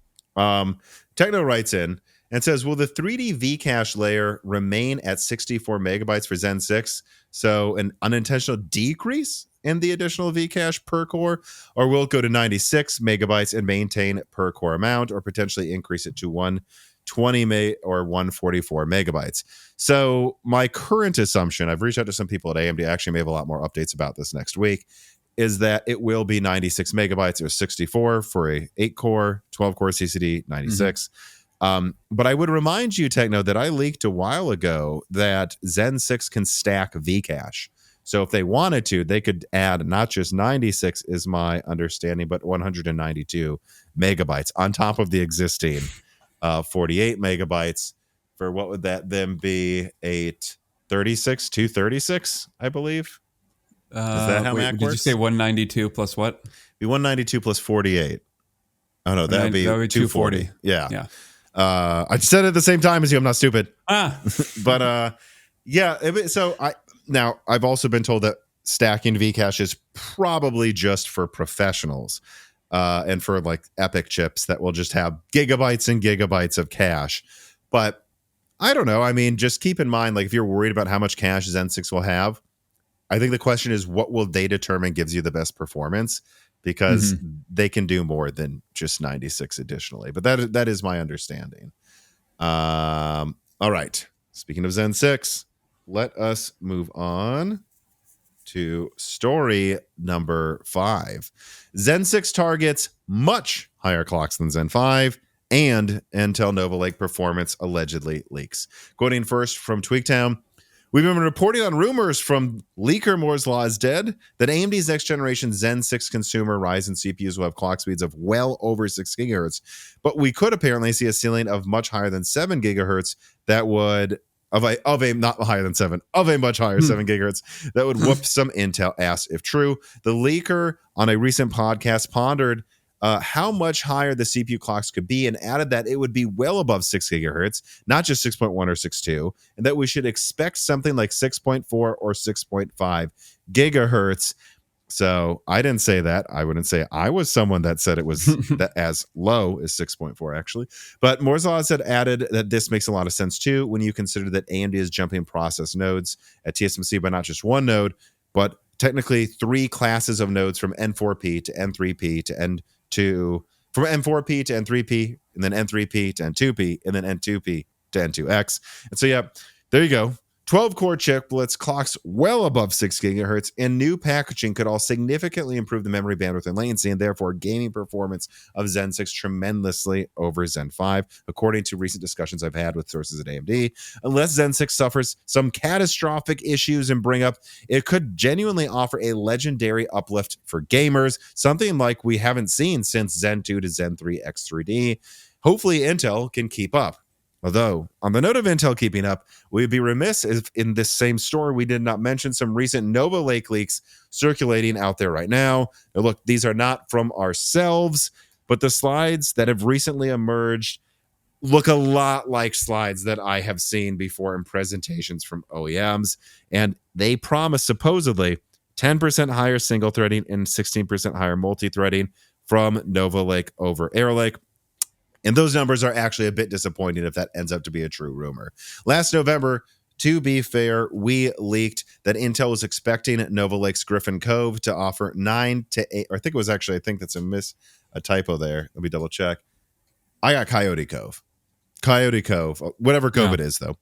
Techno writes in and says, will the 3D V-cache layer remain at 64 megabytes for Zen 6? So an unintentional decrease in the additional V-cache per core, or will it go to 96 megabytes and maintain per core amount, or potentially increase it to 120 or 144 megabytes? So my current assumption, I've reached out to some people at AMD, I actually may have a lot more updates about this next week, is that it will be 96 megabytes or 64 for a 8-core, 12-core CCD, 96. But I would remind you, Techno, that I leaked a while ago that Zen 6 can stack Vcache. So if they wanted to, they could add not just 96 is my understanding, but 192 megabytes on top of the existing 48 megabytes for what would that then be? 836, 236, I believe. Is that how Mac works? Did you say 192 plus what? Be 192 plus 48. Oh no, that would be 240. Yeah. I said it at the same time as you. I'm not stupid. But so I've also been told that stacking Vcache is probably just for professionals and for like Epic chips that will just have gigabytes and gigabytes of cache. But I don't know. I mean, just keep in mind, like if you're worried about how much cache Zen 6 will have, I think the question is, what will they determine gives you the best performance? Because they can do more than just 96 additionally. But that is my understanding. All right. Speaking of Zen 6, let us move on to story number 5. Zen 6 targets much higher clocks than Zen 5, and Intel Nova Lake performance allegedly leaks. Quoting first from Tweaktown, we've been reporting on rumors from leaker Moore's Law is dead that AMD's next generation Zen 6 consumer Ryzen CPUs will have clock speeds of well over 6 gigahertz, but we could apparently see a ceiling of much higher than 7 gigahertz that would of a not higher than 7 of a much higher 7 gigahertz that would whoop some Intel ass if true. The leaker on a recent podcast pondered how much higher the CPU clocks could be and added that it would be well above 6 gigahertz, not just 6.1 or 6.2, and that we should expect something like 6.4 or 6.5 gigahertz. So I didn't say that. I wouldn't say I was someone that said it was that as low as 6.4, actually. But Moore's Law said added that this makes a lot of sense, too, when you consider that AMD is jumping process nodes at TSMC by not just one node, but technically 3 classes of nodes from N4P to N3P to N2, from N4P to N3P, and then N3P to N2P, and then N2P to N2X. And so, yeah, there you go. 12-core chiplets, clocks well above 6 gigahertz, and new packaging could all significantly improve the memory bandwidth and latency, and therefore gaming performance of Zen 6 tremendously over Zen 5, according to recent discussions I've had with sources at AMD. Unless Zen 6 suffers some catastrophic issues and bring up, it could genuinely offer a legendary uplift for gamers, something like we haven't seen since Zen 2 to Zen 3 X3D. Hopefully Intel can keep up. Although, on the note of Intel keeping up, we'd be remiss if in this same story we did not mention some recent Nova Lake leaks circulating out there right now. Now, look, these are not from ourselves, but the slides that have recently emerged look a lot like slides that I have seen before in presentations from OEMs, and they promise supposedly 10% higher single threading and 16% higher multi-threading from Nova Lake over Arrow Lake. And those numbers are actually a bit disappointing if that ends up to be a true rumor. Last November, to be fair, we leaked that Intel was expecting Nova Lake's Griffin Cove to offer 9 to 8, or I think that's a typo there. Let me double check. I got Coyote Cove, whatever Cove it is, though,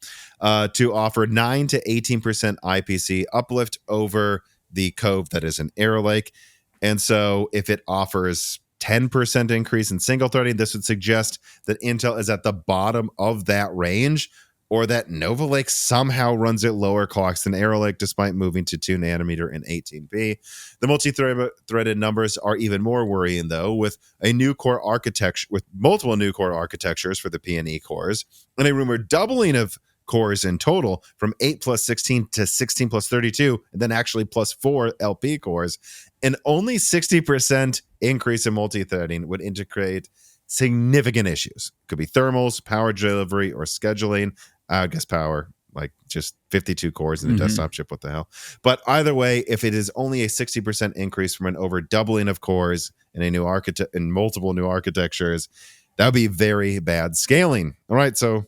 to offer 9 to 18% IPC uplift over the Cove that is an Arrow Lake. And so if it offers 10% increase in single threading, this would suggest that Intel is at the bottom of that range, or that Nova Lake somehow runs at lower clocks than Arrow Lake despite moving to 2 nanometer and 18p. The multi-threaded numbers are even more worrying, though, with multiple new core architectures for the P&E cores, and a rumored doubling of cores in total from 8 plus 16 to 16 plus 32, and then actually plus 4 LP cores. And only 60% increase in multi-threading would integrate significant issues. Could be thermals, power delivery, or scheduling. I guess power, like just 52 cores in the desktop chip. What the hell? But either way, if it is only a 60% increase from an over doubling of cores in in multiple new architectures, that would be very bad scaling. All right, so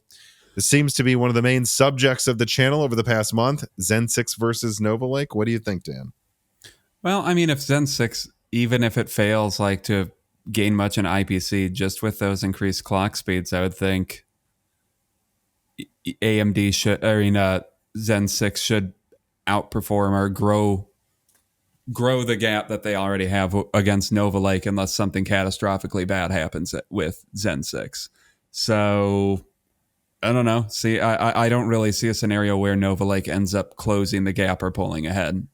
this seems to be one of the main subjects of the channel over the past month. Zen 6 versus Nova Lake. What do you think, Dan? Well, I mean, if Zen 6, even if it fails like to gain much in IPC, just with those increased clock speeds, I would think AMD Zen 6 should outperform or grow the gap that they already have against Nova Lake, unless something catastrophically bad happens with Zen 6. So I don't know. See, I don't really see a scenario where Nova Lake ends up closing the gap or pulling ahead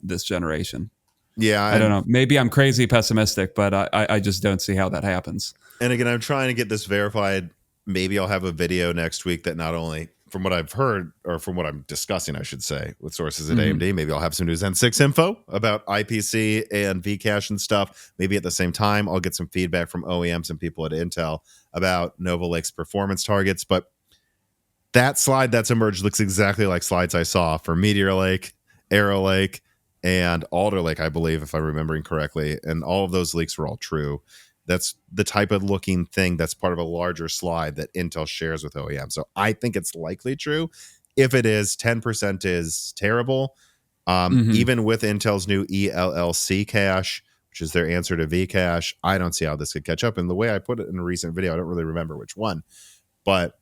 this generation. Yeah, I don't know. Maybe I'm crazy pessimistic, but I just don't see how that happens. And again, I'm trying to get this verified. Maybe I'll have a video next week that not only, from what I've heard, or from what I'm discussing, I should say, with sources at AMD, maybe I'll have some new Zen 6 info about IPC and Vcache and stuff. Maybe at the same time, I'll get some feedback from OEMs and people at Intel about Nova Lake's performance targets. But that slide that's emerged looks exactly like slides I saw for Meteor Lake, Arrow Lake, and Alder Lake, I believe, if I'm remembering correctly. And all of those leaks were all true. That's the type of looking thing that's part of a larger slide that Intel shares with OEM. So I think it's likely true. If it is, 10% is terrible. Even with Intel's new ELLC cache, which is their answer to Vcache, I don't see how this could catch up. And the way I put it in a recent video, I don't really remember which one, but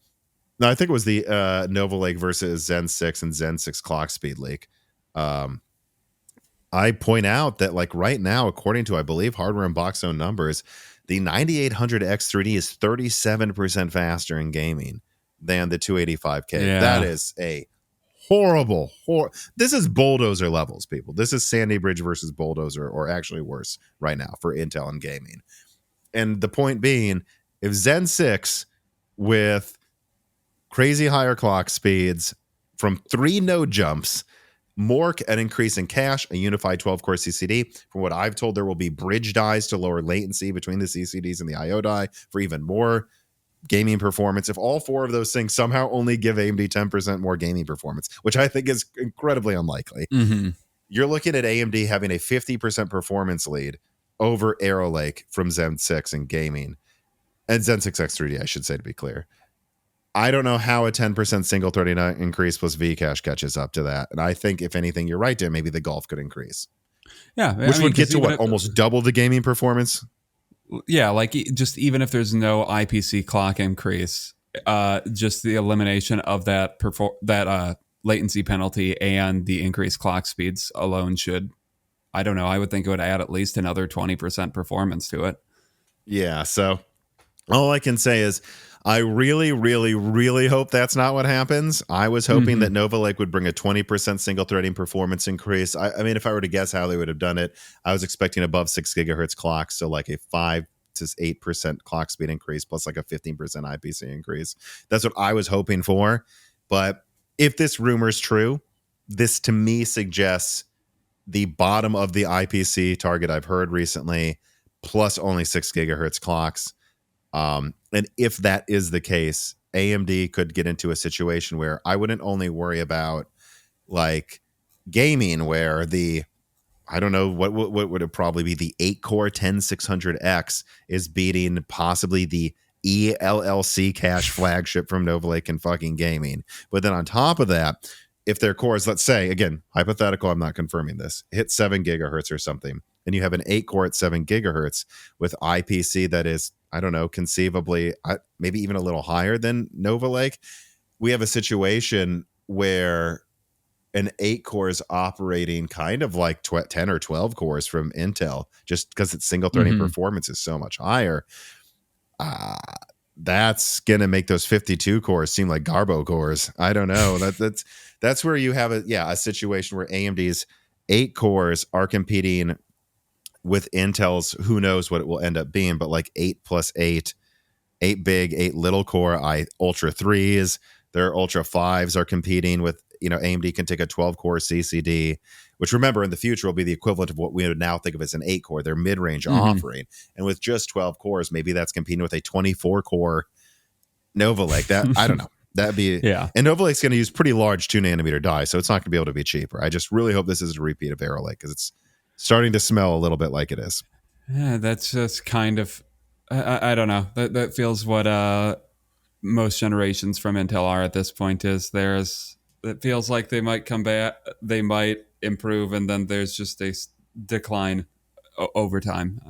no, I think it was the Nova Lake versus Zen 6 and Zen 6 clock speed leak. I point out that, like, right now, according to, I believe, Hardware and Box Zone numbers, the 9800 X3D is 37% faster in gaming than the 285K. Yeah. That is a horrible. This is bulldozer levels, people. This is Sandy Bridge versus bulldozer, or actually worse right now for Intel and gaming. And the point being, if Zen 6 with crazy higher clock speeds from 3 node jumps, an increase in cache, a unified 12-core CCD. From what I've told, there will be bridge dies to lower latency between the CCDs and the I/O die for even more gaming performance. If all 4 of those things somehow only give AMD 10% more gaming performance, which I think is incredibly unlikely, you're looking at AMD having a 50% performance lead over Arrow Lake from Zen 6 in gaming, and Zen 6 X3D, I should say, to be clear. I don't know how a 10% single threading increase plus Vcache catches up to that. And I think, if anything, you're right, Dan, maybe the Gulf could increase. Yeah. Which would get to what, almost double the gaming performance? Yeah, like just even if there's no IPC clock increase, just the elimination of that latency penalty and the increased clock speeds alone should, I don't know, I would think it would add at least another 20% performance to it. Yeah, so all I can say is I really, really, really hope that's not what happens. I was hoping that Nova Lake would bring a 20% single threading performance increase. I mean, if I were to guess how they would have done it, I was expecting above 6 gigahertz clocks, so like a 5 to 8% clock speed increase plus like a 15% IPC increase. That's what I was hoping for. But if this rumor is true, this to me suggests the bottom of the IPC target I've heard recently, plus only 6 gigahertz clocks. And if that is the case, AMD could get into a situation where I wouldn't only worry about like gaming, where I don't know, what would it probably be, the 8-core 10600X is beating possibly the ELLC cache flagship from Nova Lake and fucking gaming. But then on top of that, if their cores, let's say, again, hypothetical, I'm not confirming this, hit 7 gigahertz or something, and you have an 8 core at 7 gigahertz with IPC that is, I don't know, conceivably maybe even a little higher than Nova Lake, we have a situation where an 8 core is operating kind of like 10 or 12 cores from Intel, just because its single threading performance is so much higher. That's gonna make those 52 cores seem like Garbo cores. I don't know. That's where you have a situation where AMD's 8 cores are competing with Intel's, who knows what it will end up being, but like 8 plus 8 big, 8 little core, Ultra 3s, their Ultra 5s are competing with, AMD can take a 12 core CCD, which, remember, in the future will be the equivalent of what we would now think of as an 8 core, their mid-range offering. And with just 12 cores, maybe that's competing with a 24 core Nova Lake. That, I don't know. That'd be, And Nova Lake's going to use pretty large 2 nanometer die, so it's not going to be able to be cheaper. I just really hope this is a repeat of Arrow Lake, because it's starting to smell a little bit like it is. Yeah, that's just kind of, I don't know. That feels what most generations from Intel are at this point. It feels like they might come back, they might improve, and then there's just a decline over time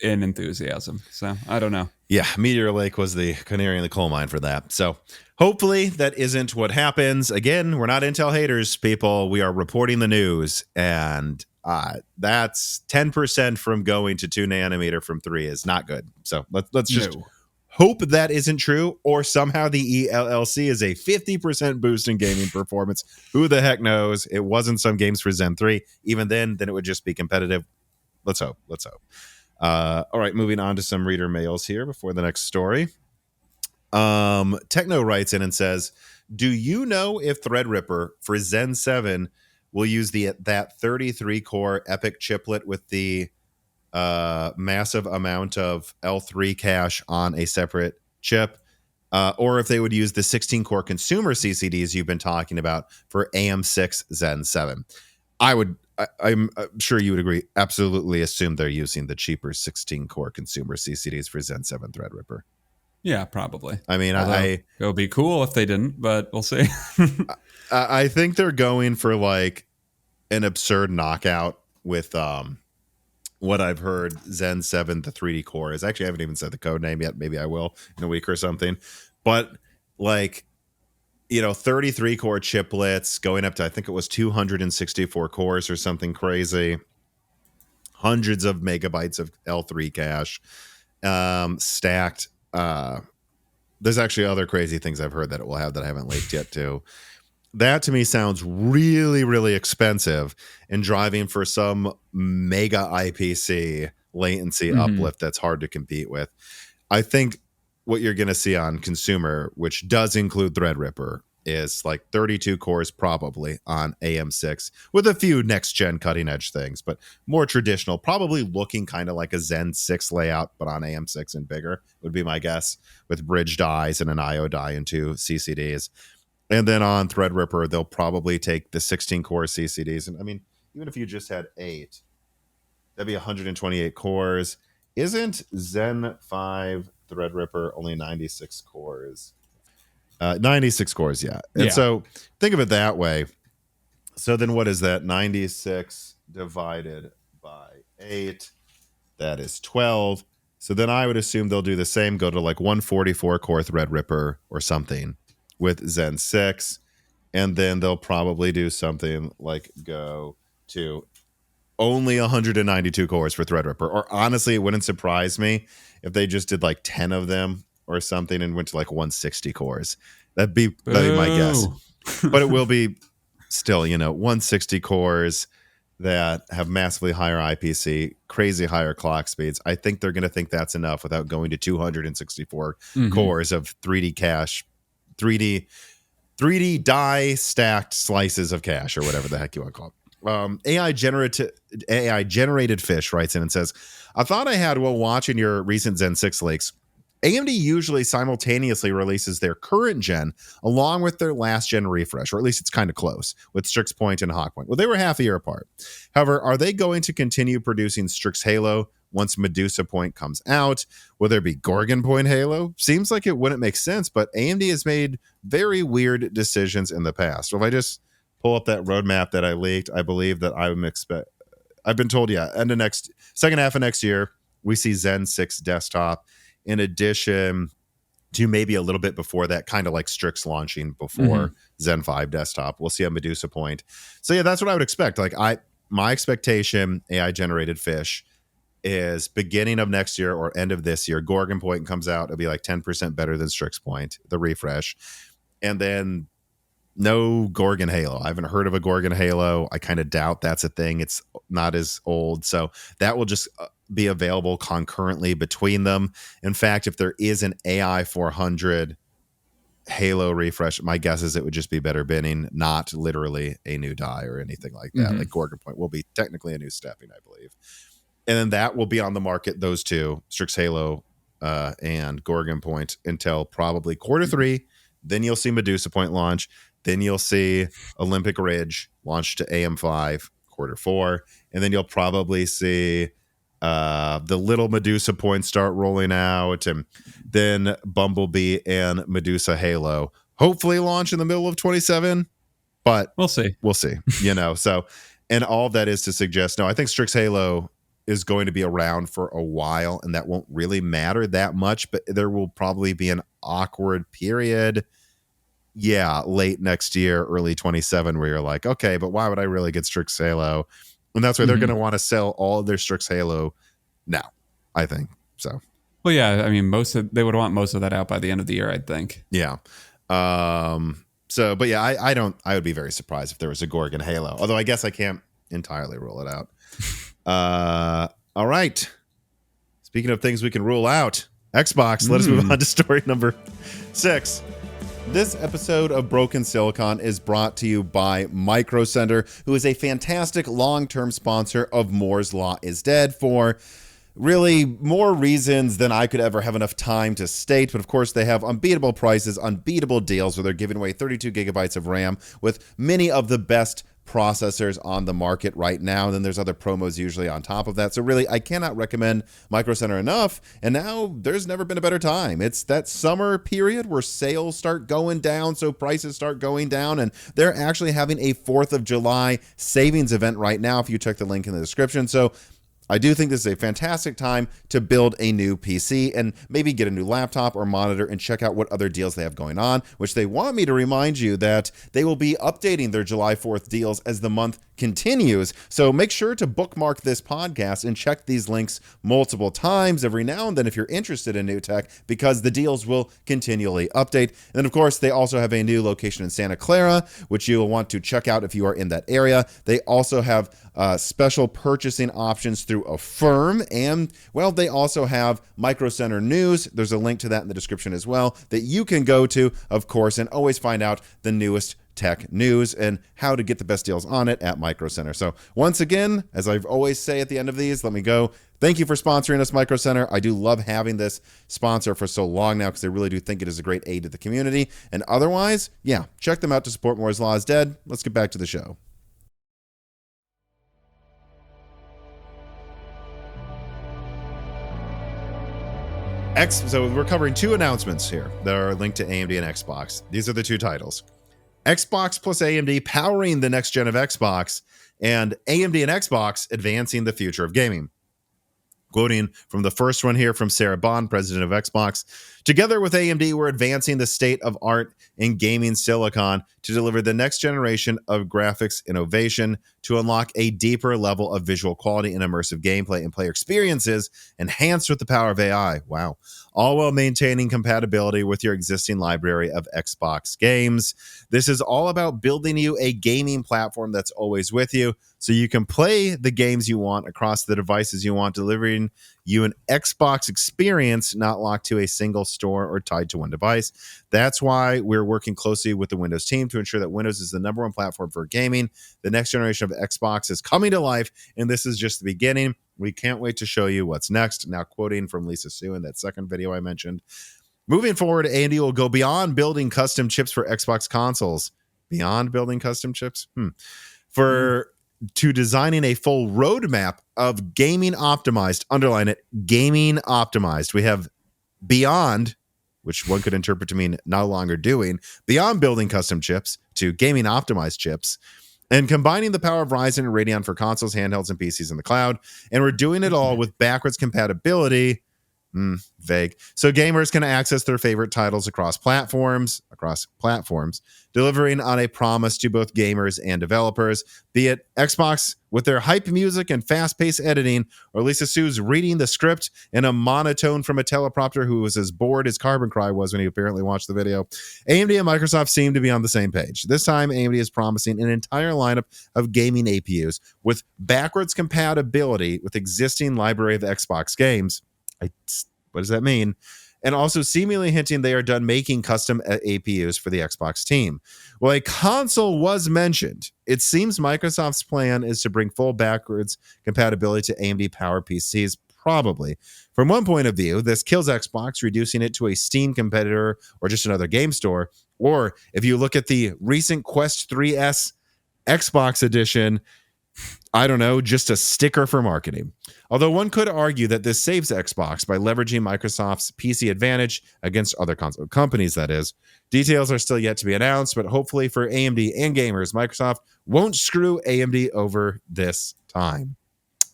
in enthusiasm. So I don't know. Yeah, Meteor Lake was the canary in the coal mine for that. So hopefully that isn't what happens. Again, we're not Intel haters, people. We are reporting the news, and that's 10% from going to 2 nanometer from 3 is not good. So let's just hope that isn't true, or somehow the ELLC is a 50% boost in gaming performance. Who the heck knows? It wasn't some games for Zen 3. Even then it would just be competitive. Let's hope. All right, moving on to some reader mails here before the next story. Techno writes in and says, do you know if Threadripper for Zen 7 will use that 33 core EPYC chiplet with the massive amount of L3 cache on a separate chip, or if they would use the 16 core consumer CCDs you've been talking about for AM6 Zen 7? I'm sure you would agree, absolutely assume they're using the cheaper 16 core consumer CCDs for Zen 7 Threadripper. Yeah, probably. I mean, it would be cool if they didn't, but we'll see. I think they're going for like an absurd knockout with what I've heard Zen 7, the 3D core is. Actually, I haven't even said the code name yet. Maybe I will in a week or something. But like, 33 core chiplets going up to, I think it was 264 cores or something crazy. Hundreds of megabytes of L3 cache stacked. There's actually other crazy things I've heard that it will have that I haven't leaked yet too. That to me sounds really, really expensive and driving for some mega IPC latency uplift that's hard to compete with. I think what you're going to see on consumer, which does include Threadripper, is like 32 cores probably on AM6 with a few next-gen cutting-edge things, but more traditional, probably looking kind of like a Zen 6 layout, but on AM6 and bigger would be my guess, with bridge dies and an IO die and 2 CCDs. And then on Threadripper, they'll probably take the 16-core CCDs. And I mean, even if you just had 8, that'd be 128 cores. Isn't Zen 5 Threadripper only 96 cores? 96 cores, yeah. And so think of it that way. So then what is that? 96 divided by 8. That is 12. So then I would assume they'll do the same, go to like 144 core Threadripper or something with Zen 6, and then they'll probably do something like go to only 192 cores for Threadripper. Or honestly, it wouldn't surprise me if they just did like 10 of them or something and went to like 160 cores. That'd be my guess. But it will be still, 160 cores that have massively higher IPC, crazy higher clock speeds. I think they're going to think that's enough without going to 264 cores of 3D cache, 3D die stacked slices of cache, or whatever the heck you want to call it. AI generated fish writes in and says, I thought I had while watching your recent Zen 6 leaks AMD usually simultaneously releases their current gen along with their last gen refresh, or at least it's kind of close with Strix Point and Hawk Point. Well, they were half a year apart. However, are they going to continue producing Strix Halo once Medusa Point comes out? Will there be Gorgon Point Halo? Seems like it wouldn't make sense, but AMD has made very weird decisions in the past. So if I just pull up that roadmap that I leaked, I believe that I would expect. I've been told, second half of next year, we see Zen 6 desktop. In addition to maybe a little bit before that, kind of like Strix launching before Zen 5 desktop, we'll see a Medusa Point. So yeah, that's what I would expect. Like my expectation, AI generated fish, is beginning of next year or end of this year, Gorgon Point comes out, it'll be like 10% better than Strix Point, the refresh. And then no Gorgon Halo. I haven't heard of a Gorgon Halo. I kind of doubt that's a thing. It's not as old. So that will just be available concurrently between them. In fact, if there is an AI 400 Halo refresh, my guess is it would just be better binning, not literally a new die or anything like that. Like Gorgon Point will be technically a new stepping, I believe. And then that will be on the market, those two, Strix Halo and Gorgon Point, until probably Q3. Then you'll see Medusa Point launch. Then you'll see Olympic Ridge launch to AM5 Q4. And then you'll probably see the little Medusa Point start rolling out. And then Bumblebee and Medusa Halo hopefully launch in the middle of 27. But we'll see. So, and all of that is to suggest, no, I think Strix Halo is going to be around for a while, and that won't really matter that much, but there will probably be an awkward period. Yeah, late next year, early 27, where you're like, okay, but why would I really get Strix Halo? And that's why they're going to want to sell all of their Strix Halo now, I think. So, well, yeah, I mean, they would want most of that out by the end of the year, I'd think. Yeah. So, but yeah, I would be very surprised if there was a Gorgon Halo, although I guess I can't entirely rule it out. All right. Speaking of things we can rule out, Xbox, let us move on to story number 6. This episode of Broken Silicon is brought to you by Micro Center, who is a fantastic long-term sponsor of Moore's Law is Dead for really more reasons than I could ever have enough time to state. But of course, they have unbeatable prices, unbeatable deals where they're giving away 32 gigabytes of RAM with many of the best processors on the market right now. And then there's other promos usually on top of that. So really, I cannot recommend Micro Center enough. And now there's never been a better time. It's that summer period where sales start going down, so prices start going down. And they're actually having a 4th of July savings event right now if you check the link in the description. So I do think this is a fantastic time to build a new PC and maybe get a new laptop or monitor and check out what other deals they have going on, which they want me to remind you that they will be updating their July 4th deals as the month continues. So make sure to bookmark this podcast and check these links multiple times every now and then if you're interested in new tech, because the deals will continually update. And then, of course, they also have a new location in Santa Clara, which you will want to check out if you are in that area. They also have special purchasing options through Affirm, and well, they also have Micro Center News. There's a link to that in the description as well that you can go to, of course, and always find out the newest tech news and how to get the best deals on it at Micro Center. So once again, as I always say at the end of these, let me go. Thank you for sponsoring us, Micro Center. I do love having this sponsor for so long now because I really do think it is a great aid to the community. And otherwise, yeah, check them out to support Moore's Law is Dead. Let's get back to the show. So we're covering 2 announcements here that are linked to AMD and Xbox. These are the 2 titles. Xbox plus AMD powering the next gen of Xbox, and AMD and Xbox advancing the future of gaming. Quoting from the first one here from Sarah Bond, president of Xbox, together with AMD, we're advancing the state of art in gaming silicon to deliver the next generation of graphics innovation to unlock a deeper level of visual quality and immersive gameplay and player experiences enhanced with the power of AI. Wow. All while maintaining compatibility with your existing library of Xbox games. This is all about building you a gaming platform that's always with you, so you can play the games you want across the devices you want, delivering you an Xbox experience not locked to a single store or tied to one device. That's why we're working closely with the Windows team to ensure that Windows is the #1 platform for gaming. The next generation of Xbox is coming to life, and this is just the beginning. We can't wait to show you what's next. Now, quoting from Lisa Su in that second video I mentioned, moving forward, AMD will go beyond building custom chips for Xbox consoles. Beyond building custom chips? To designing a full roadmap of gaming optimized, underline it, gaming optimized. We have beyond, which one could interpret to mean no longer doing, beyond building custom chips to gaming optimized chips, and combining the power of Ryzen and Radeon for consoles, handhelds, and PCs in the cloud. And we're doing it all with backwards compatibility. Vague. So gamers can access their favorite titles across platforms, delivering on a promise to both gamers and developers, be it Xbox with their hype music and fast-paced editing, or Lisa Su's reading the script in a monotone from a teleprompter who was as bored as Carbon Cry was when he apparently watched the video. AMD and Microsoft seem to be on the same page. This time, AMD is promising an entire lineup of gaming APUs with backwards compatibility with existing library of Xbox games. What does that mean? And also seemingly hinting they are done making custom APUs for the Xbox team. Well, a console was mentioned. It seems Microsoft's plan is to bring full backwards compatibility to AMD Power PCs, probably. From one point of view, this kills Xbox, reducing it to a Steam competitor or just another game store. Or if you look at the recent Quest 3S Xbox edition, I don't know, just a sticker for marketing. Although one could argue that this saves Xbox by leveraging Microsoft's PC advantage against other console companies, that is. Details are still yet to be announced, but hopefully for AMD and gamers, Microsoft won't screw AMD over this time.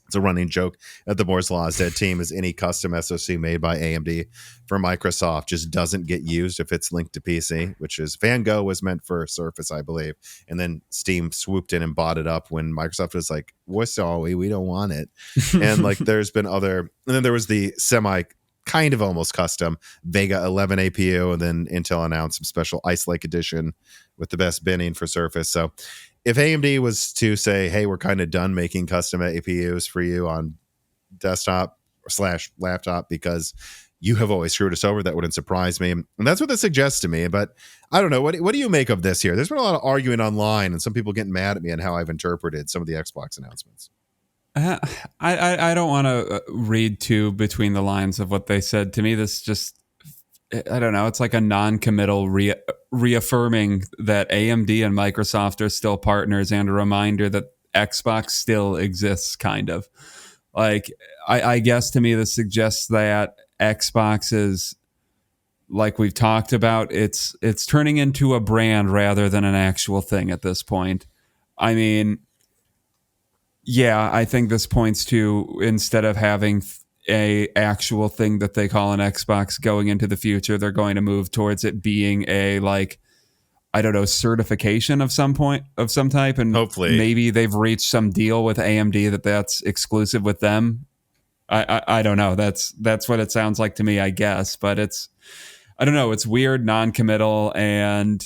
It's a running joke at the Moore's Law is Dead team is any custom SoC made by AMD for Microsoft just doesn't get used if it's linked to PC, which is Van Gogh was meant for Surface, I believe. And then Steam swooped in and bought it up when Microsoft was like, what's all we don't want it. And like there's been other, and then there was the kind of almost custom Vega 11 APU, and then Intel announced some special Ice Lake edition with the best binning for Surface. So if AMD was to say, hey, we're kind of done making custom APUs for you on desktop / laptop because you have always screwed us over, that wouldn't surprise me. And that's what this suggests to me. But I don't know. What do you make of this here? There's been a lot of arguing online and some people getting mad at me on how I've interpreted some of the Xbox announcements. I don't want to read too between the lines of what they said. To me, this just, I don't know. It's like a non-committal reaffirming that AMD and Microsoft are still partners and a reminder that Xbox still exists, kind of. Like, I guess to me, this suggests that Xbox is, like we've talked about, it's turning into a brand rather than an actual thing at this point. I mean, yeah, I think this points to, instead of having a actual thing that they call an Xbox going into the future, they're going to move towards it being a, like, I don't know, certification of some type, and hopefully maybe they've reached some deal with AMD that's exclusive with them. I don't know. That's what it sounds like to me, I guess. But I don't know. It's weird, non-committal, and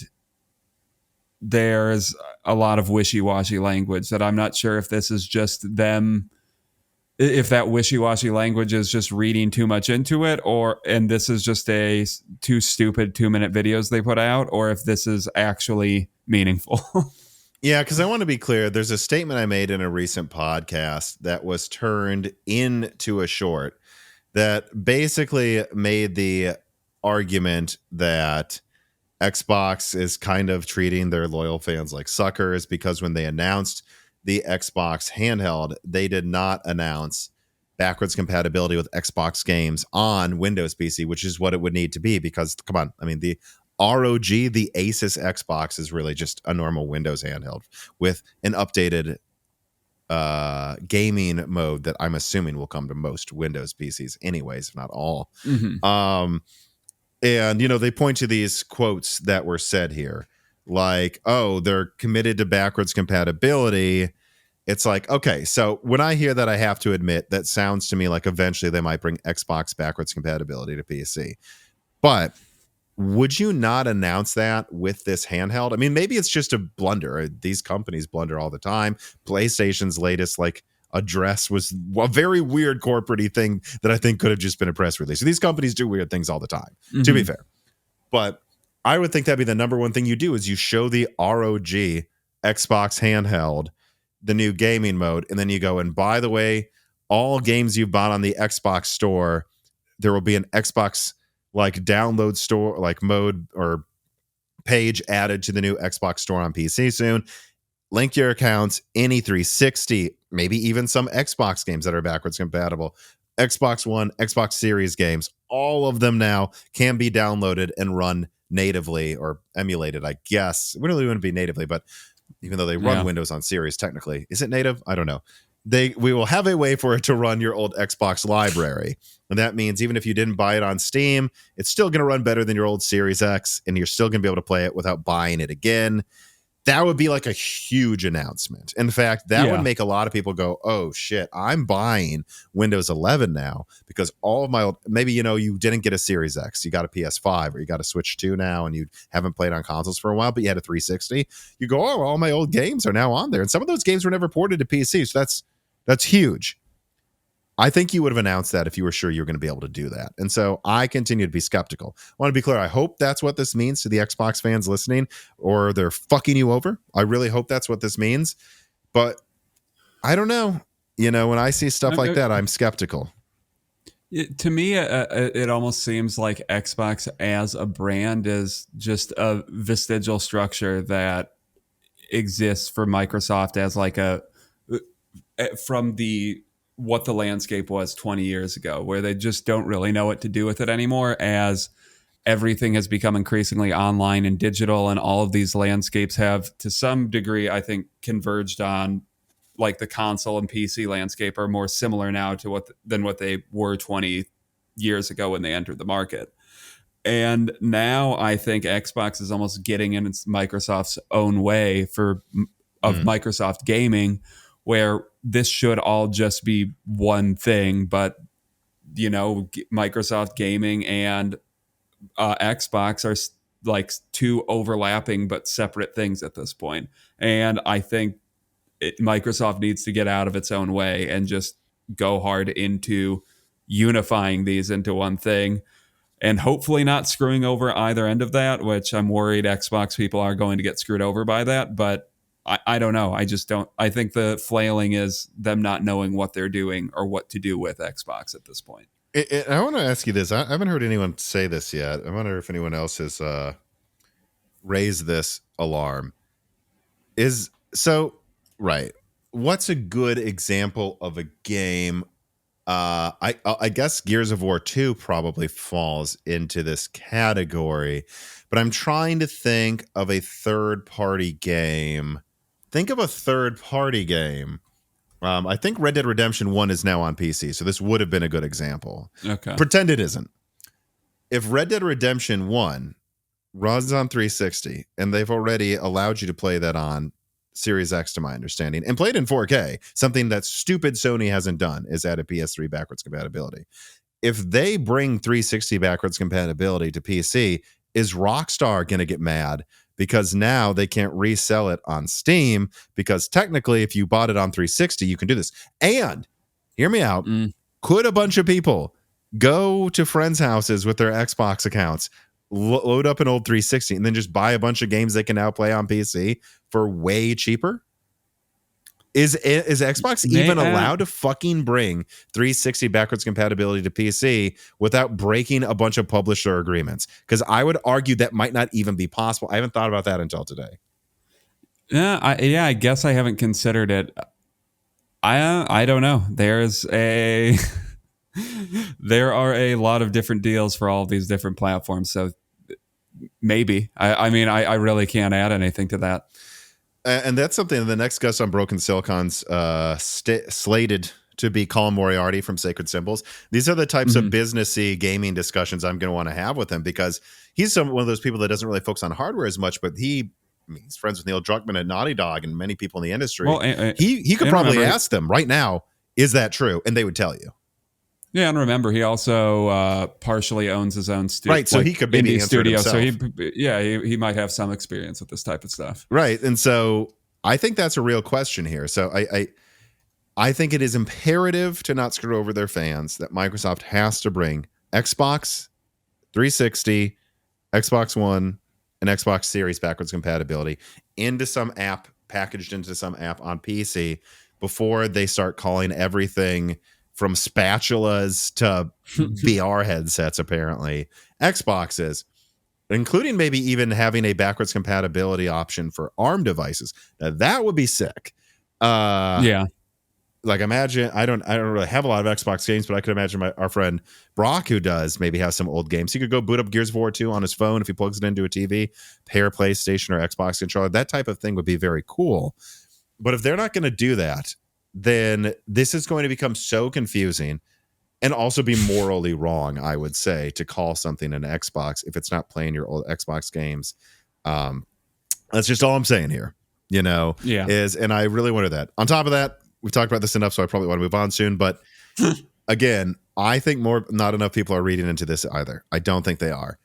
there's a lot of wishy-washy language that I'm not sure if this is just them, if that wishy-washy language is just reading too much into it, and this is just a too stupid 2-minute videos they put out, or if this is actually meaningful. Yeah, because I want to be clear. There's a statement I made in a recent podcast that was turned into a short that basically made the argument that Xbox is kind of treating their loyal fans like suckers, because when they announced the Xbox handheld, they did not announce backwards compatibility with Xbox games on Windows PC, which is what it would need to be, because, come on, I mean, the ROG, the Asus Xbox, is really just a normal Windows handheld with an updated gaming mode that I'm assuming will come to most Windows PCs anyways, if not all. Mm-hmm. And, you know, they point to these quotes that were said here, like, oh, they're committed to backwards compatibility. It's like, okay, so when I hear that, I have to admit that sounds to me like eventually they might bring Xbox backwards compatibility to PC. But would you not announce that with this handheld? I mean, maybe it's just a blunder. These companies blunder all the time. PlayStation's latest, like, address was a very weird corporate-y thing that I think could have just been a press release. So these companies do weird things all the time, to be fair. But I would think that'd be the number one thing you do, is you show the ROG Xbox handheld, the new gaming mode, and then you go, and by the way, all games you've bought on the Xbox store, there will be an Xbox like download store like mode or page added to the new Xbox store on PC soon. Link your accounts, any 360, maybe even some Xbox games that are backwards compatible. Xbox One, Xbox Series games, all of them now can be downloaded and run natively or emulated, I guess. It really wouldn't be natively, but even though they run Windows on Series technically. Is it native? I don't know. We will have a way for it to run your old Xbox library. And that means even if you didn't buy it on Steam, it's still going to run better than your old Series X, and you're still going to be able to play it without buying it again. That would be like a huge announcement. In fact, that would make a lot of people go, oh shit, I'm buying Windows 11 now because all of my old, maybe, you didn't get a Series X, you got a PS5 or you got a Switch 2 now and you haven't played on consoles for a while, but you had a 360. You go, oh, all my old games are now on there. And some of those games were never ported to PC. So that's huge. I think you would have announced that if you were sure you were going to be able to do that. And so I continue to be skeptical. I want to be clear. I hope that's what this means to the Xbox fans listening, or they're fucking you over. I really hope that's what this means. But I don't know. When I see stuff like that, I'm skeptical. To me, it almost seems like Xbox as a brand is just a vestigial structure that exists for Microsoft as like what the landscape was 20 years ago, where they just don't really know what to do with it anymore, as everything has become increasingly online and digital, and all of these landscapes have, to some degree, I think, converged on, like, the console and PC landscape are more similar now to than what they were 20 years ago when they entered the market. And now I think Xbox is almost getting in Microsoft's own way of Microsoft gaming, where this should all just be one thing, but Microsoft gaming and Xbox are like two overlapping but separate things at this point. And I think Microsoft needs to get out of its own way and just go hard into unifying these into one thing, and hopefully not screwing over either end of that, which I'm worried Xbox people are going to get screwed over by that. But I don't know. I just don't. I think the flailing is them not knowing what they're doing or what to do with Xbox at this point. I want to ask you this. I haven't heard anyone say this yet. I wonder if anyone else has raised this alarm. Right. What's a good example of a game? I guess Gears of War 2 probably falls into this category, but I'm trying to think of a third-party game. Think of a third-party game. I think Red Dead Redemption 1 is now on PC, so this would have been a good example. Okay. Pretend it isn't. If Red Dead Redemption 1 runs on 360, and they've already allowed you to play that on Series X, to my understanding, and played in 4K, something that stupid Sony hasn't done, is add a PS3 backwards compatibility. If they bring 360 backwards compatibility to PC, is Rockstar going to get mad because now they can't resell it on Steam? Because technically, if you bought it on 360, you can do this. And hear me out. Could a bunch of people go to friends' houses with their Xbox accounts, load up an old 360, and then just buy a bunch of games they can now play on PC for way cheaper? Is Xbox even allowed to fucking bring 360 backwards compatibility to PC without breaking a bunch of publisher agreements? Because I would argue that might not even be possible. I haven't thought about that until today. I guess I haven't considered it. I don't know. There are a lot of different deals for all of these different platforms, so maybe. I mean, I really can't add anything to that. And that's something the next guest on Broken Silicon's slated to be Colin Moriarty from Sacred Symbols. These are the types of businessy gaming discussions I'm going to want to have with him, because he's one of those people that doesn't really focus on hardware as much, but he's friends with Neil Druckmann at Naughty Dog and many people in the industry. Well, he could probably ask them right now, is that true? And they would tell you. Yeah, and remember, he also partially owns his own studio. Right, so he could maybe answer studio. himself. So he might have some experience with this type of stuff. Right, and so I think that's a real question here. So I think it is imperative to not screw over their fans that Microsoft has to bring Xbox 360, Xbox One, and Xbox Series backwards compatibility into some app, packaged into some app on PC, before they start calling everything from spatulas to VR headsets, apparently. Xboxes, including maybe even having a backwards compatibility option for ARM devices. Now, that would be sick. Yeah. Like, imagine, I don't really have a lot of Xbox games, but I could imagine our friend Brock, who does, maybe have some old games. He could go boot up Gears of War 2 on his phone if he plugs it into a TV, pair a PlayStation or Xbox controller. That type of thing would be very cool. But if they're not going to do that, then this is going to become so confusing and also be morally wrong, I would say, to call something an Xbox if it's not playing your old Xbox games. That's just all I'm saying here, and I really wanted that. On top of that, we've talked about this enough, so I probably want to move on soon. But again, I think not enough people are reading into this either. I don't think they are.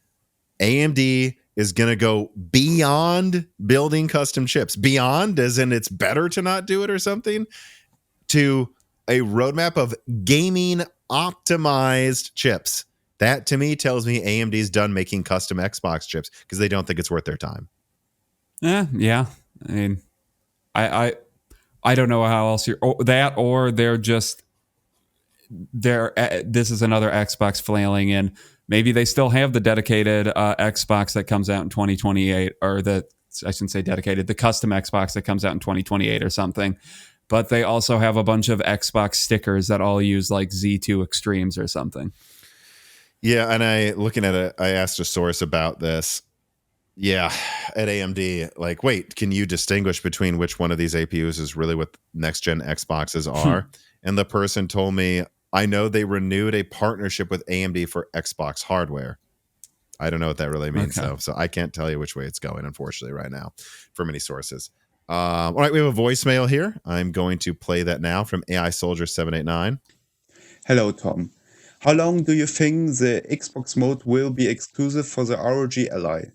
AMD is going to go beyond building custom chips. Beyond, as in it's better to not do it or something, to a roadmap of gaming optimized chips. That to me tells me AMD's done making custom Xbox chips because they don't think it's worth their time. Yeah. I mean, I don't know how else or they're just this is another Xbox flailing in. Maybe they still have the dedicated Xbox that comes out in 2028, or I shouldn't say dedicated, the custom Xbox that comes out in 2028 or something. But they also have a bunch of Xbox stickers that all use like Z2 Extremes or something. Yeah, and I asked a source about this. Yeah, at AMD, like, wait, can you distinguish between which one of these APUs is really what next-gen Xboxes are? And the person told me, I know they renewed a partnership with AMD for Xbox hardware. I don't know what that really means, though, so I can't tell you which way it's going, unfortunately, right now, for many sources. All right, we have a voicemail here. I'm going to play that now from AI Soldier 789. Hello, Tom. How long do you think the Xbox mode will be exclusive for the ROG Ally?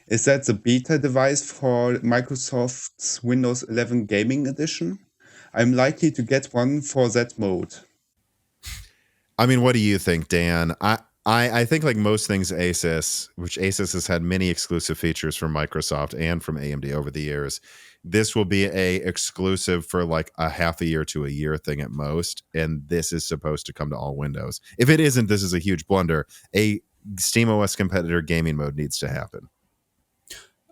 Is that the beta device for Microsoft's Windows 11 Gaming Edition? I'm likely to get one for that mode. I mean, what do you think, Dan? I think like most things Asus, which Asus has had many exclusive features from Microsoft and from AMD over the years, this will be a exclusive for like a half a year to a year thing at most, and this is supposed to come to all Windows. If it isn't, this is a huge blunder. A SteamOS competitor gaming mode needs to happen.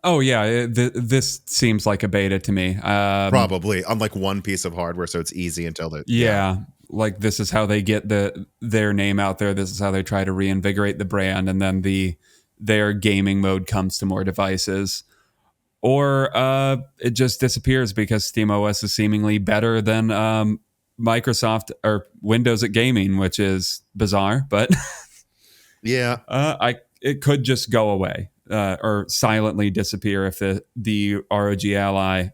Oh yeah, this seems like a beta to me. Probably on like one piece of hardware, so it's easy until the like this is how they get their name out there. This is how they try to reinvigorate the brand, and then their gaming mode comes to more devices, or it just disappears because SteamOS is seemingly better than Microsoft or Windows at gaming, which is bizarre. But yeah, it could just go away. Or silently disappear if the ROG Ally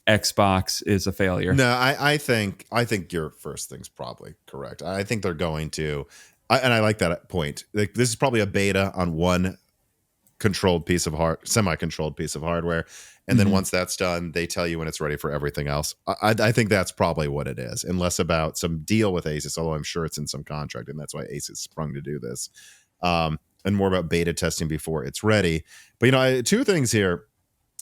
Xbox is a failure. No, I think your first thing's probably correct. I think they're going to, and I like that point. Like, this is probably a beta on one semi-controlled piece of hardware, and then once that's done, they tell you when it's ready for everything else. I think that's probably what it is, and less about some deal with Asus, although I'm sure it's in some contract, and that's why Asus sprung to do this. And more about beta testing before it's ready. But, two things here.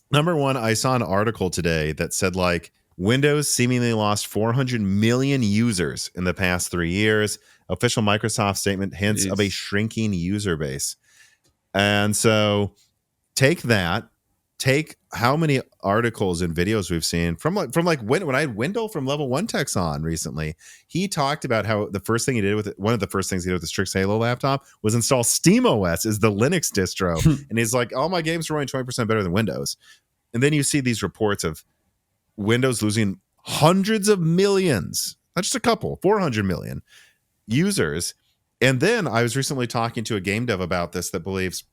Number one, I saw an article today that said like Windows seemingly lost 400 million users in the past 3 years. Official Microsoft statement hints of a shrinking user base. And so take that. Take how many articles and videos we've seen from when I had Wendell from Level 1 Techs on recently. He talked about how one of the first things he did with the Strix Halo laptop was install SteamOS as the Linux distro. And he's like, all my games are running 20% better than Windows. And then you see these reports of Windows losing hundreds of millions, not just a couple, 400 million users. And then I was recently talking to a game dev about this that believes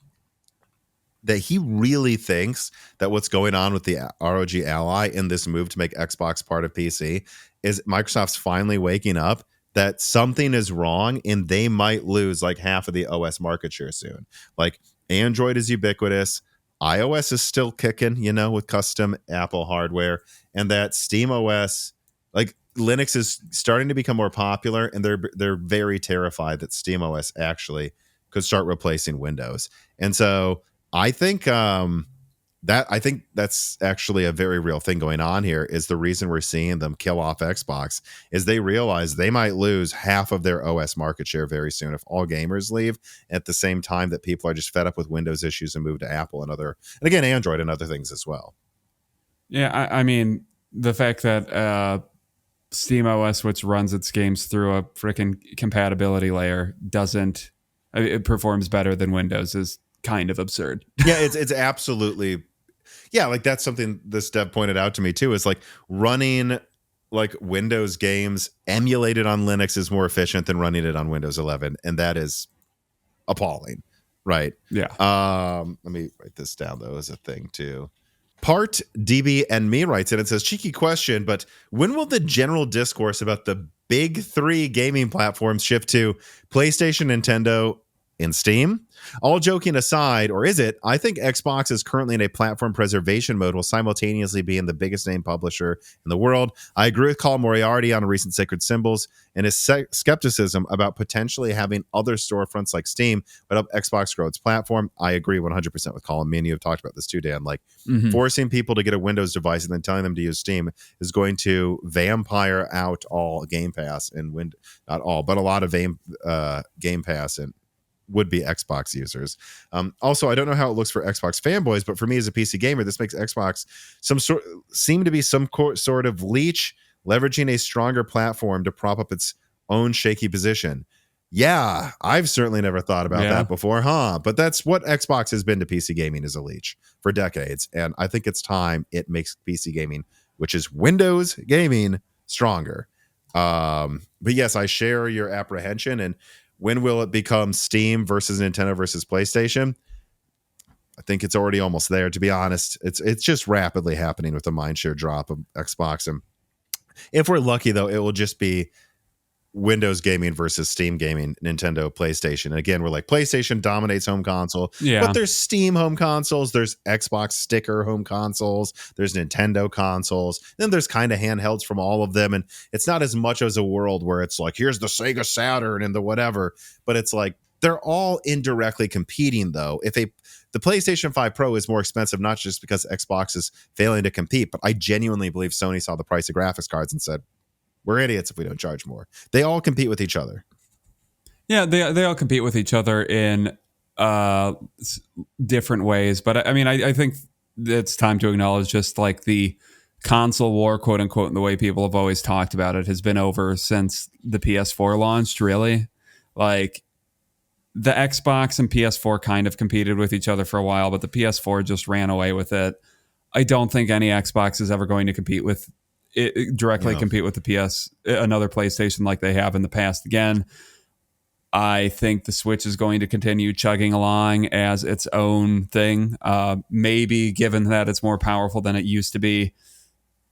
that he really thinks that what's going on with the ROG Ally in this move to make Xbox part of PC is Microsoft's finally waking up that something is wrong and they might lose like half of the OS market share soon. Like, Android is ubiquitous. iOS is still kicking, with custom Apple hardware, and that SteamOS, like Linux, is starting to become more popular, and they're very terrified that SteamOS actually could start replacing Windows. And so I think that I think that's actually a very real thing going on here. Is the reason we're seeing them kill off Xbox is they realize they might lose half of their OS market share very soon if all gamers leave at the same time that people are just fed up with Windows issues and move to Apple and again, Android and other things as well. Yeah, I mean, the fact that Steam OS, which runs its games through a freaking compatibility layer, it performs better than Windows is kind of absurd. Yeah, it's absolutely. Yeah, like that's something this dev pointed out to me too, is like running like Windows games emulated on Linux is more efficient than running it on Windows 11. And that is appalling, right? Yeah. Let me write this down though as a thing too. Part DB and me writes it. It says, cheeky question, but when will the general discourse about the big three gaming platforms shift to PlayStation, Nintendo, and Steam? All joking aside, or is it? I think Xbox is currently in a platform preservation mode while simultaneously being the biggest name publisher in the world. I agree with Colin Moriarty on recent Sacred Symbols and his skepticism about potentially having other storefronts like Steam but help Xbox grow its platform. I agree 100% with Colin. Me and you have talked about this too, Dan. Like forcing people to get a Windows device and then telling them to use Steam is going to vampire out all Game Pass and not all, but a lot of Game Pass and would be Xbox users. Also, I don't know how it looks for Xbox fanboys, but for me as a PC gamer, this makes Xbox seem to be some sort of leech leveraging a stronger platform to prop up its own shaky position. Yeah, I've certainly never thought about that before, huh? But that's what Xbox has been to PC gaming, as a leech for decades. And I think it's time it makes PC gaming, which is Windows gaming, stronger. But yes, I share your apprehension. And when will it become Steam versus Nintendo versus PlayStation? I think it's already almost there, to be honest. It's just rapidly happening with the mindshare drop of Xbox. And if we're lucky, though, it will just be Windows gaming versus Steam gaming, Nintendo, PlayStation. And again, we're like, PlayStation dominates home console. Yeah. But there's Steam home consoles. There's Xbox sticker home consoles. There's Nintendo consoles. Then there's kind of handhelds from all of them. And it's not as much as a world where it's like, here's the Sega Saturn and the whatever. But it's like, they're all indirectly competing, though. The PlayStation 5 Pro is more expensive, not just because Xbox is failing to compete, but I genuinely believe Sony saw the price of graphics cards and said, we're idiots if we don't charge more. They all compete with each other. Yeah, they all compete with each other in different ways. But I mean, I think it's time to acknowledge just like the console war, quote unquote, and the way people have always talked about it has been over since the PS4 launched, really. Like the Xbox and PS4 kind of competed with each other for a while, but the PS4 just ran away with it. I don't think any Xbox is ever going to compete with compete with the another PlayStation like they have in the past again. I think the Switch is going to continue chugging along as its own thing. Maybe given that it's more powerful than it used to be,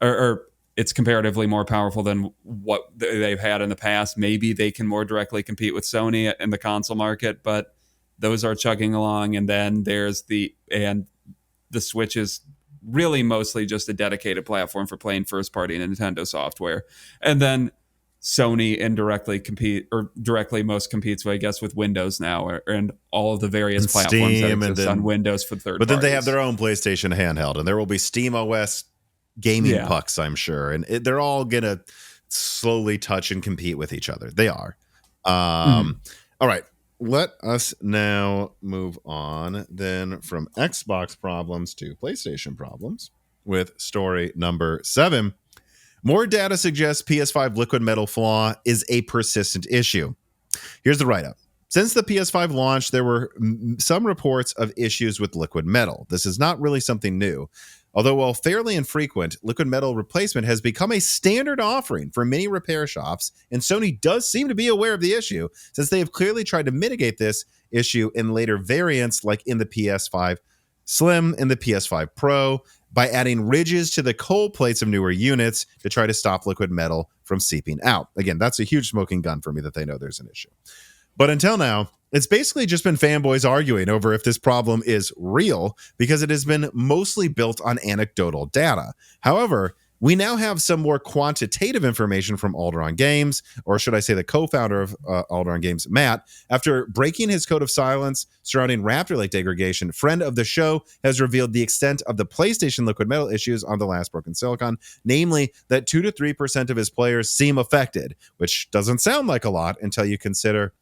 or it's comparatively more powerful than what they've had in the past, maybe they can more directly compete with Sony in the console market, but those are chugging along. And then there's the Switch is really mostly just a dedicated platform for playing first-party Nintendo software. And then Sony indirectly directly most competes, I guess, with Windows now and all of the various platforms that exist on Windows for third parties. But then they have their own PlayStation handheld, and there will be Steam OS gaming pucks, I'm sure. And they're all going to slowly touch and compete with each other. They are. All right. Let us now move on then from Xbox problems to PlayStation problems with story number 7. More data suggests PS5 liquid metal flaw is a persistent issue. Here's the write-up. Since the PS5 launch, there were some reports of issues with liquid metal. This is not really something new. Although, while fairly infrequent, liquid metal replacement has become a standard offering for many repair shops, and Sony does seem to be aware of the issue, since they have clearly tried to mitigate this issue in later variants, like in the PS5 Slim and the PS5 Pro, by adding ridges to the cold plates of newer units to try to stop liquid metal from seeping out. Again, that's a huge smoking gun for me that they know there's an issue. But until now, it's basically just been fanboys arguing over if this problem is real because it has been mostly built on anecdotal data. However, We now have some more quantitative information from Alderaan Games, or should I say the co-founder of Alderaan Games, Matt. After breaking his code of silence surrounding Raptor Lake degradation, friend of the show has revealed the extent of the PlayStation liquid metal issues on the last Broken Silicon, namely that 2 to 3% of his players seem affected, which doesn't sound like a lot until you consider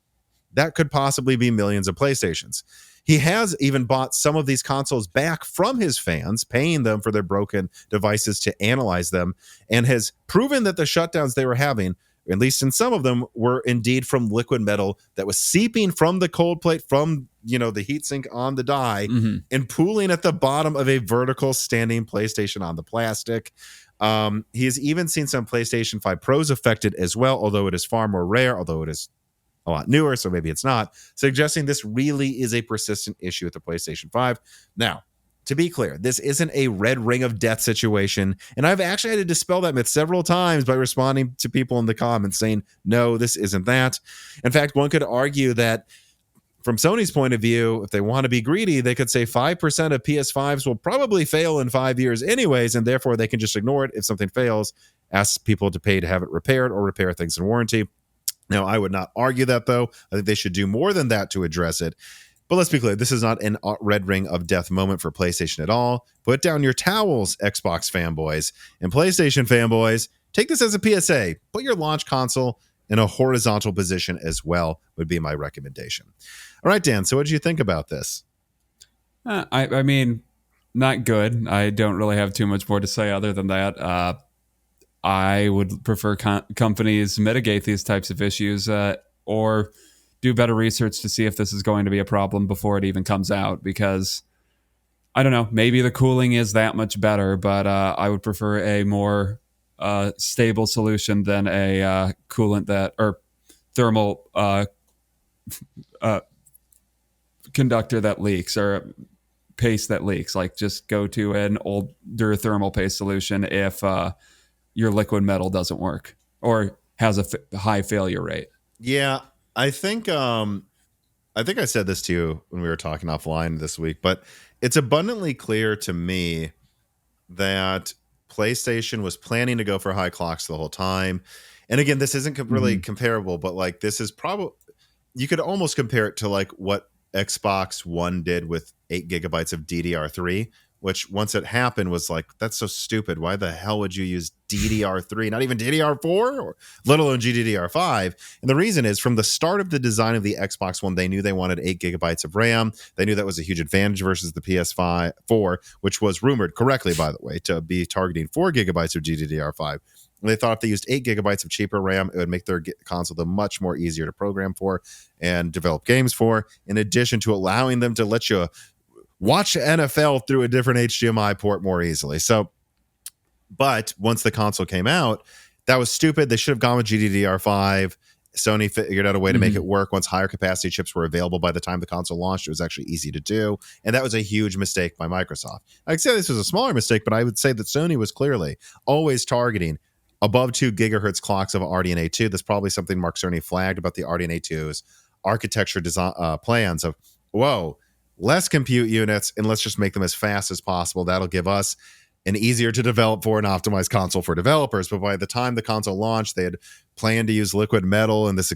that could possibly be millions of PlayStations. He has even bought some of these consoles back from his fans, paying them for their broken devices to analyze them, and has proven that the shutdowns they were having, at least in some of them, were indeed from liquid metal that was seeping from the cold plate, from the heatsink on the die, and pooling at the bottom of a vertical standing PlayStation on the plastic. He has even seen some PlayStation 5 Pros affected as well, although it is far more rare, although it is a lot newer, so maybe it's not, suggesting this really is a persistent issue with the PlayStation 5. Now, to be clear, this isn't a red ring of death situation, and I've actually had to dispel that myth several times by responding to people in the comments saying, no, this isn't that. In fact, one could argue that from Sony's point of view, if they want to be greedy, they could say 5% of PS5s will probably fail in 5 years anyways, and therefore they can just ignore it if something fails, ask people to pay to have it repaired or repair things in warranty. Now, I would not argue that, though. I think they should do more than that to address it. But let's be clear, this is not an red ring of death moment for PlayStation at all. Put down your towels, Xbox fanboys. And PlayStation fanboys, take this as a PSA. Put your launch console in a horizontal position as well, would be my recommendation. All right, Dan, so what did you think about this? I mean, not good. I don't really have too much more to say other than that. I would prefer companies mitigate these types of issues or do better research to see if this is going to be a problem before it even comes out, because I don't know, maybe the cooling is that much better, but I would prefer a more stable solution than a coolant that, or thermal conductor that leaks, or paste that leaks. Like, just go to an older thermal paste solution if your liquid metal doesn't work or has a high failure rate. Yeah, I think I said this to you when we were talking offline this week, but it's abundantly clear to me that PlayStation was planning to go for high clocks the whole time. And again, this isn't really comparable, but like, this is probably, you could almost compare it to like what Xbox One did with 8 gigabytes of DDR3, which once it happened was like, that's so stupid. Why the hell would you use DDR3, not even DDR4, or let alone GDDR5? And the reason is, from the start of the design of the Xbox One, they knew they wanted 8 gigabytes of RAM. They knew that was a huge advantage versus the PS4, which was rumored correctly, by the way, to be targeting 4 gigabytes of GDDR5. And they thought if they used 8 gigabytes of cheaper RAM, it would make their console much more easier to program for and develop games for, in addition to allowing them to let you watch NFL through a different HDMI port more easily. So, but once the console came out, that was stupid. They should have gone with GDDR5. Sony figured out a way to make it work. Once higher capacity chips were available by the time the console launched, it was actually easy to do. And that was a huge mistake by Microsoft. I'd say this was a smaller mistake, but I would say that Sony was clearly always targeting above 2 gigahertz clocks of RDNA 2. That's probably something Mark Cerny flagged about the RDNA 2's architecture design plans of, whoa, less compute units, and let's just make them as fast as possible. That'll give us an easier to develop for and optimized console for developers. But by the time the console launched, they had planned to use liquid metal and this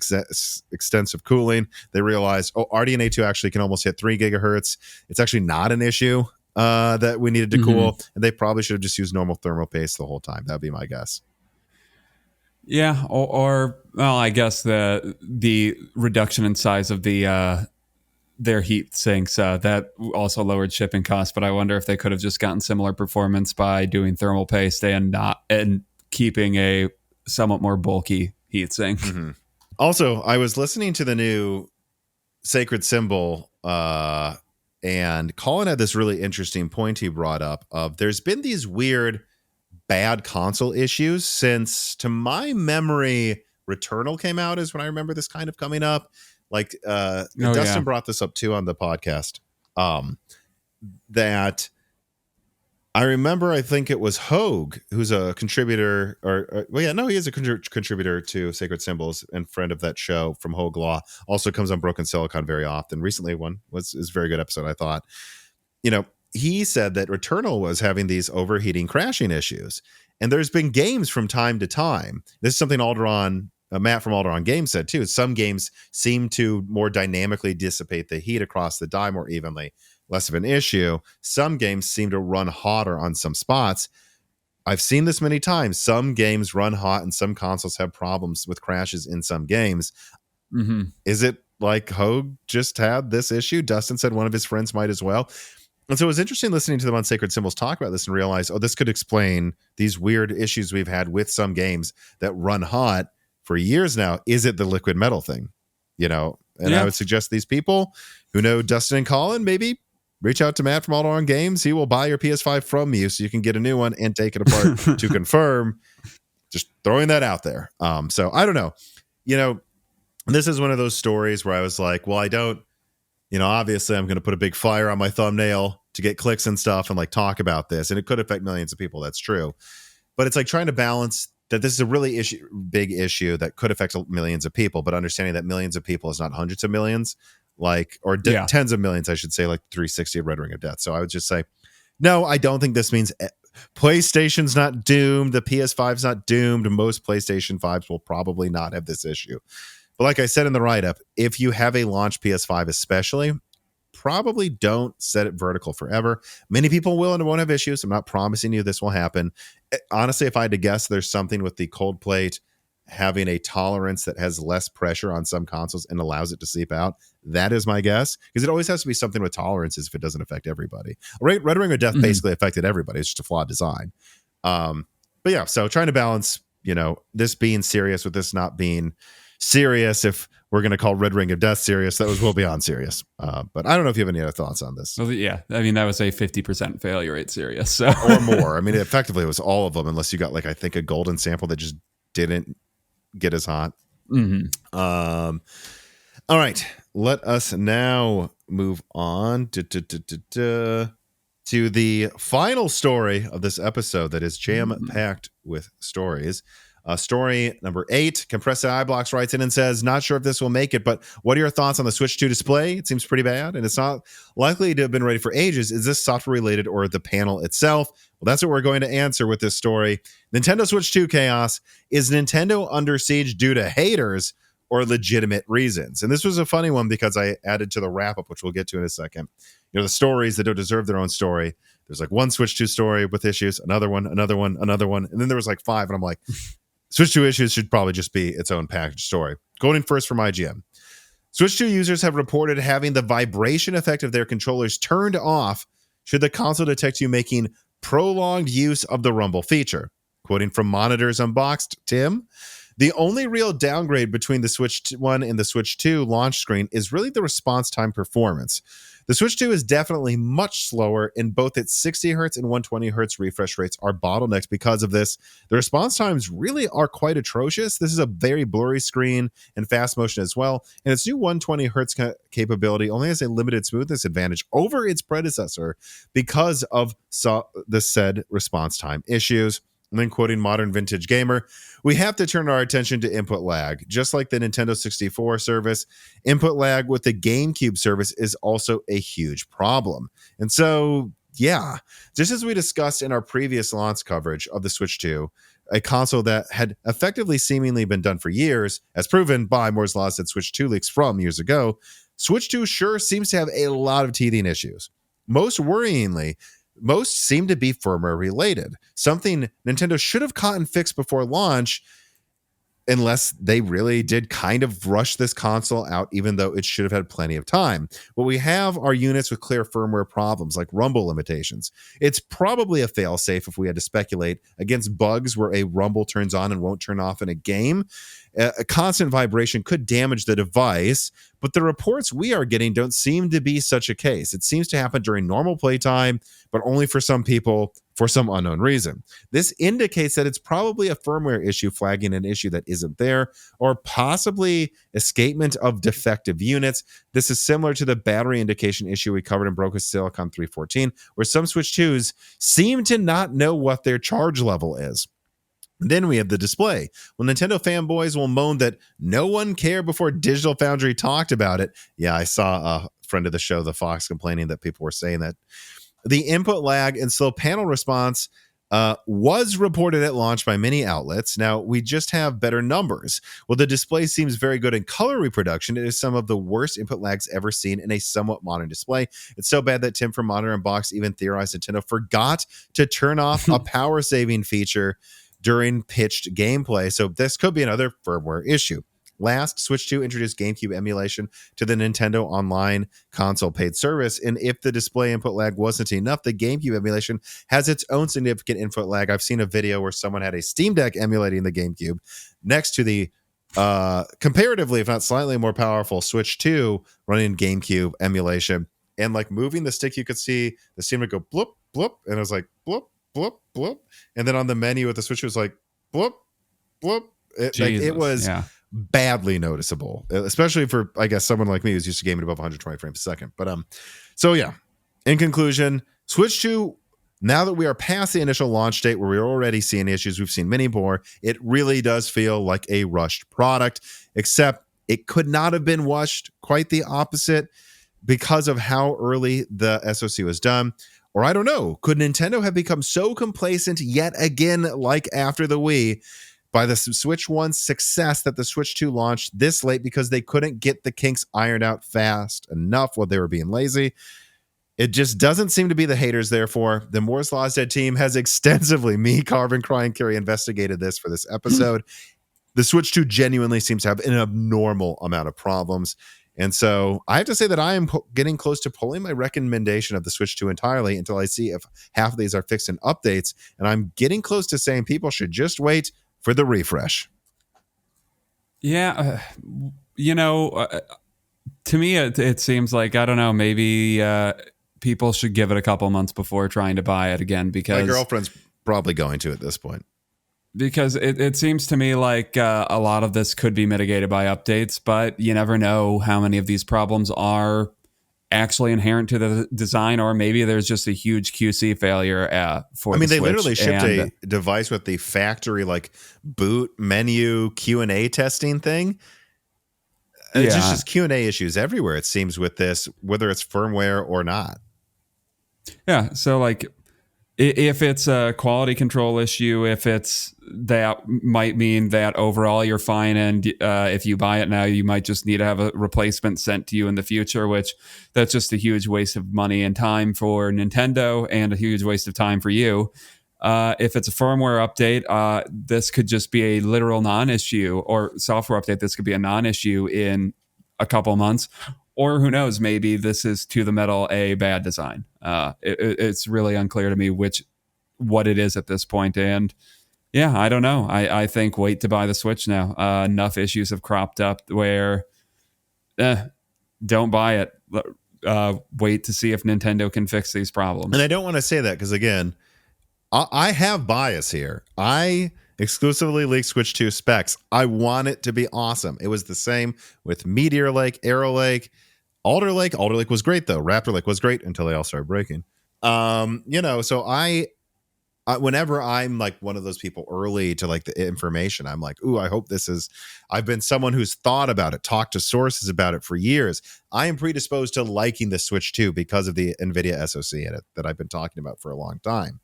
extensive cooling. They realized, RDNA 2 actually can almost hit 3 gigahertz. It's actually not an issue that we needed to cool. And they probably should have just used normal thermal paste the whole time. That'd be my guess. Yeah, or well, I guess the reduction in size of their heat sinks that also lowered shipping costs. But I wonder if they could have just gotten similar performance by doing thermal paste and keeping a somewhat more bulky heat sink. Also, I was listening to the new Sacred Symbol, and Colin had this really interesting point he brought up of there's been these weird bad console issues since, to my memory, Returnal came out is when I remember this kind of coming up. Like Dustin brought this up too on the podcast, that I remember, I think it was Hogue, who's a contributor, he is a contributor to Sacred Symbols and friend of that show from Hogue Law. Also comes on Broken Silicon very often. Recently one is a very good episode, I thought. he said that Returnal was having these overheating crashing issues. And there's been games from time to time. This is something Matt from Alderon Games said too. Some games seem to more dynamically dissipate the heat across the die more evenly, less of an issue. Some games seem to run hotter on some spots. I've seen this many times. Some games run hot and some consoles have problems with crashes in some games. Mm-hmm. Is it like Hogue just had this issue? Dustin said one of his friends might as well. And so it was interesting listening to them on Sacred Symbols talk about this and realize, this could explain these weird issues we've had with some games that run hot for years now. Is it the liquid metal thing? And I would suggest these people who know Dustin and Colin, maybe reach out to Matt from Alderon Games. He will buy your PS5 from you so you can get a new one and take it apart to confirm. Just throwing that out there. So I don't know. This is one of those stories where I was like, well, I don't, obviously I'm going to put a big flyer on my thumbnail to get clicks and stuff and like talk about this. And it could affect millions of people. That's true. But it's like trying to balance that this is a really big issue that could affect millions of people, but understanding that millions of people is not hundreds of millions, tens of millions, I should say, like 360 Red Ring of Death. So I would just say, no, I don't think this means PlayStation's not doomed. The PS5's not doomed. Most PlayStation 5s will probably not have this issue. But like I said in the write-up, if you have a launch PS5 especially, probably don't set it vertical forever. Many people will and won't have issues. I'm not promising you this will happen. Honestly, if I had to guess, there's something with the cold plate having a tolerance that has less pressure on some consoles and allows it to seep out. That is my guess, because it always has to be something with tolerances if it doesn't affect everybody. Red Ring of Death basically affected everybody. It's just a flawed design. But yeah, so trying to balance, this being serious with this not being serious. If we're going to call Red Ring of Death serious, that was well beyond serious. But I don't know if you have any other thoughts on this. Well, yeah, I mean, that was a 50% failure rate serious. So. Or more. I mean, effectively, it was all of them, unless you got, like, I think a golden sample that just didn't get as hot. Mm-hmm. All right. Let us now move on to the final story of this episode that is jam-packed with stories. Story number 8, Compressed AI Blocks writes in and says, not sure if this will make it, but what are your thoughts on the Switch 2 display? It seems pretty bad, and it's not likely to have been ready for ages. Is this software related or the panel itself? Well, that's what we're going to answer with this story. Nintendo Switch 2 chaos. Is Nintendo under siege due to haters or legitimate reasons? And this was a funny one because I added to the wrap-up, which we'll get to in a second. The stories that don't deserve their own story. There's like one Switch 2 story with issues, another one, and then there was like 5, and I'm like, Switch 2 issues should probably just be its own package story. Going in first from IGN. Switch 2 users have reported having the vibration effect of their controllers turned off should the console detect you making prolonged use of the rumble feature. Quoting from Monitors Unboxed, Tim, the only real downgrade between the Switch 1 and the Switch 2 launch screen is really the response time performance. The Switch 2 is definitely much slower, and both its 60 Hz and 120 Hz refresh rates are bottlenecked because of this. The response times really are quite atrocious. This is a very blurry screen and fast motion as well, and its new 120 Hz capability only has a limited smoothness advantage over its predecessor because of the said response time issues. And then quoting Modern Vintage Gamer, we have to turn our attention to input lag. Just like the Nintendo 64 service, input lag with the GameCube service is also a huge problem. And so, yeah, just as we discussed in our previous launch coverage of the Switch 2, a console that had effectively seemingly been done for years, as proven by Moore's Law said Switch 2 leaks from years ago, Switch 2 sure seems to have a lot of teething issues. Most worryingly, most seem to be firmware related, something Nintendo should have caught and fixed before launch, unless they really did kind of rush this console out, even though it should have had plenty of time. What we have are units with clear firmware problems, like rumble limitations. It's probably a failsafe if we had to speculate against bugs where a rumble turns on and won't turn off in a game. A constant vibration could damage the device, but the reports we are getting don't seem to be such a case. It seems to happen during normal playtime, but only for some people for some unknown reason. This indicates that it's probably a firmware issue flagging an issue that isn't there, or possibly escapement of defective units. This is similar to the battery indication issue we covered in Broken Silicon 314, where some Switch 2s seem to not know what their charge level is. Then we have the display. Well, Nintendo fanboys will moan that no one cared before Digital Foundry talked about it. Yeah, I saw a friend of the show, The Fox, complaining that people were saying that. The input lag and slow panel response was reported at launch by many outlets. Now, we just have better numbers. While the display seems very good in color reproduction, it is some of the worst input lags ever seen in a somewhat modern display. It's so bad that Tim from Monitor Unboxed even theorized Nintendo forgot to turn off a power-saving feature during pitched gameplay. So this could be another firmware issue. Last, Switch 2 introduced GameCube emulation to the Nintendo Online console paid service, and if the display input lag wasn't enough, the GameCube emulation has its own significant input lag. I've seen a video where someone had a Steam Deck emulating the GameCube next to the comparatively, if not slightly more powerful Switch 2 running GameCube emulation, and like moving the stick, you could see the Steam Deck go bloop, bloop, and it was like bloop, bloop, bloop, and then on the menu with the Switch, it was like bloop, bloop. It was badly noticeable, especially for, I guess, someone like me who's used to gaming above 120 frames a second. But so yeah, in conclusion, Switch 2, now that we are past the initial launch date where we're already seeing issues, we've seen many more, it really does feel like a rushed product, except it could not have been rushed, quite the opposite, because of how early the SoC was done. Or I don't know, could Nintendo have become so complacent yet again, like after the Wii, by the Switch 1's success that the Switch 2 launched this late because they couldn't get the kinks ironed out fast enough while they were being lazy? It just doesn't seem to be the haters, therefore. The Moore's Law's Dead team has extensively, me, Carvin, Cry, and Carrie, investigated this for this episode. The Switch 2 genuinely seems to have an abnormal amount of problems. And so I have to say that I am getting close to pulling my recommendation of the Switch 2 entirely until I see if half of these are fixed in updates. And I'm getting close to saying people should just wait for the refresh. Yeah, to me, it seems like, I don't know, maybe people should give it a couple months before trying to buy it again, because my girlfriend's probably going to at this point. Because it seems to me like a lot of this could be mitigated by updates, but you never know how many of these problems are actually inherent to the design, or maybe there's just a huge QC failure for the Switch. They literally shipped a device with the factory like boot menu Q&A testing thing. It's just Q&A issues everywhere, it seems, with this, whether it's firmware or not. Yeah, so like if it's a quality control issue, if it's that, might mean that overall you're fine, and if you buy it now, you might just need to have a replacement sent to you in the future, which that's just a huge waste of money and time for Nintendo and a huge waste of time for you. If it's a firmware update, this could just be a literal non-issue, or software update, this could be a non-issue in a couple months. Or who knows, maybe this is to the metal a bad design. It's really unclear to me what it is at this point. And yeah, I don't know. I think wait to buy the Switch now. Enough issues have cropped up where don't buy it. Wait to see if Nintendo can fix these problems. And I don't want to say that because, again, I have bias here. I exclusively leaked Switch 2 specs. I want it to be awesome. It was the same with Meteor Lake, Arrow Lake, Alder Lake. Alder Lake was great, though. Raptor Lake was great until they all started breaking. So I whenever I'm like one of those people early to like the information, I'm like, ooh, I hope this is, I've been someone who's thought about it, talked to sources about it for years. I am predisposed to liking the Switch 2 because of the NVIDIA SoC in it that I've been talking about for a long time.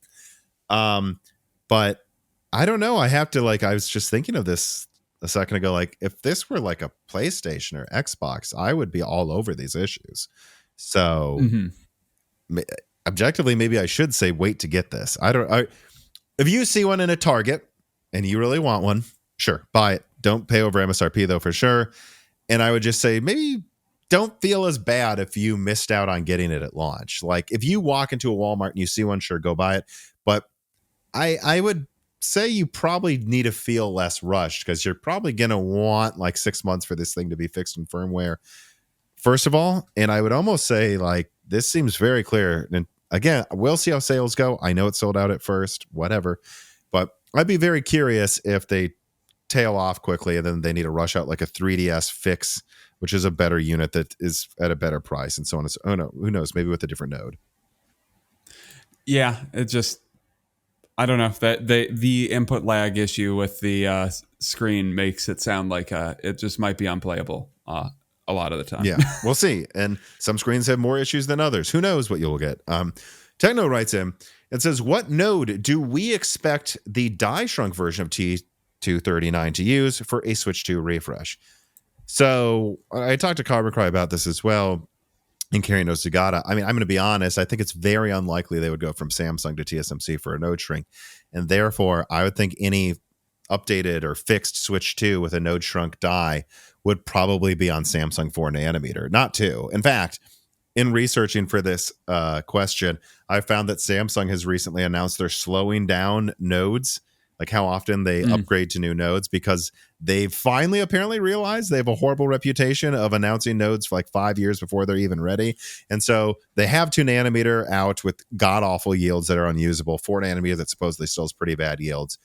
But I don't know. I have to I was just thinking of this a second ago. Like if this were like a PlayStation or Xbox, I would be all over these issues. So objectively, maybe I should say, wait to get this. If you see one in a Target and you really want one, sure, buy it. Don't pay over MSRP though, for sure. And I would just say, maybe don't feel as bad if you missed out on getting it at launch. Like if you walk into a Walmart and you see one, sure, go buy it. But I would say you probably need to feel less rushed because you're probably going to want like 6 months for this thing to be fixed in firmware, first of all. And I would almost say this seems very clear. And again, we'll see how sales go. I know it sold out at first, whatever. But I'd be very curious if they tail off quickly and then they need to rush out like a 3DS fix, which is a better unit that is at a better price and so on. Oh no, who knows? Maybe with a different node. Yeah, it just, I don't know if that the input lag issue with the screen makes it sound like it just might be unplayable a lot of the time. Yeah, we'll see. And some screens have more issues than others. Who knows what you'll get? Techno writes in and says, what node do we expect the die shrunk version of T239 to use for a Switch 2 refresh? So I talked to Carbon Cry about this as well. And Kerry knows Zagata. I mean, I'm going to be honest. I think it's very unlikely they would go from Samsung to TSMC for a node shrink. And therefore, I would think any updated or fixed Switch 2 with a node shrunk die would probably be on Samsung 4 nanometer, not 2. In fact, in researching for this question, I found that Samsung has recently announced they're slowing down nodes, like how often they upgrade to new nodes, because they've finally apparently realized they have a horrible reputation of announcing nodes for like 5 years before they're even ready. And so they have 2 nanometer out with god-awful yields that are unusable, 4 nanometer that supposedly still has pretty bad yields.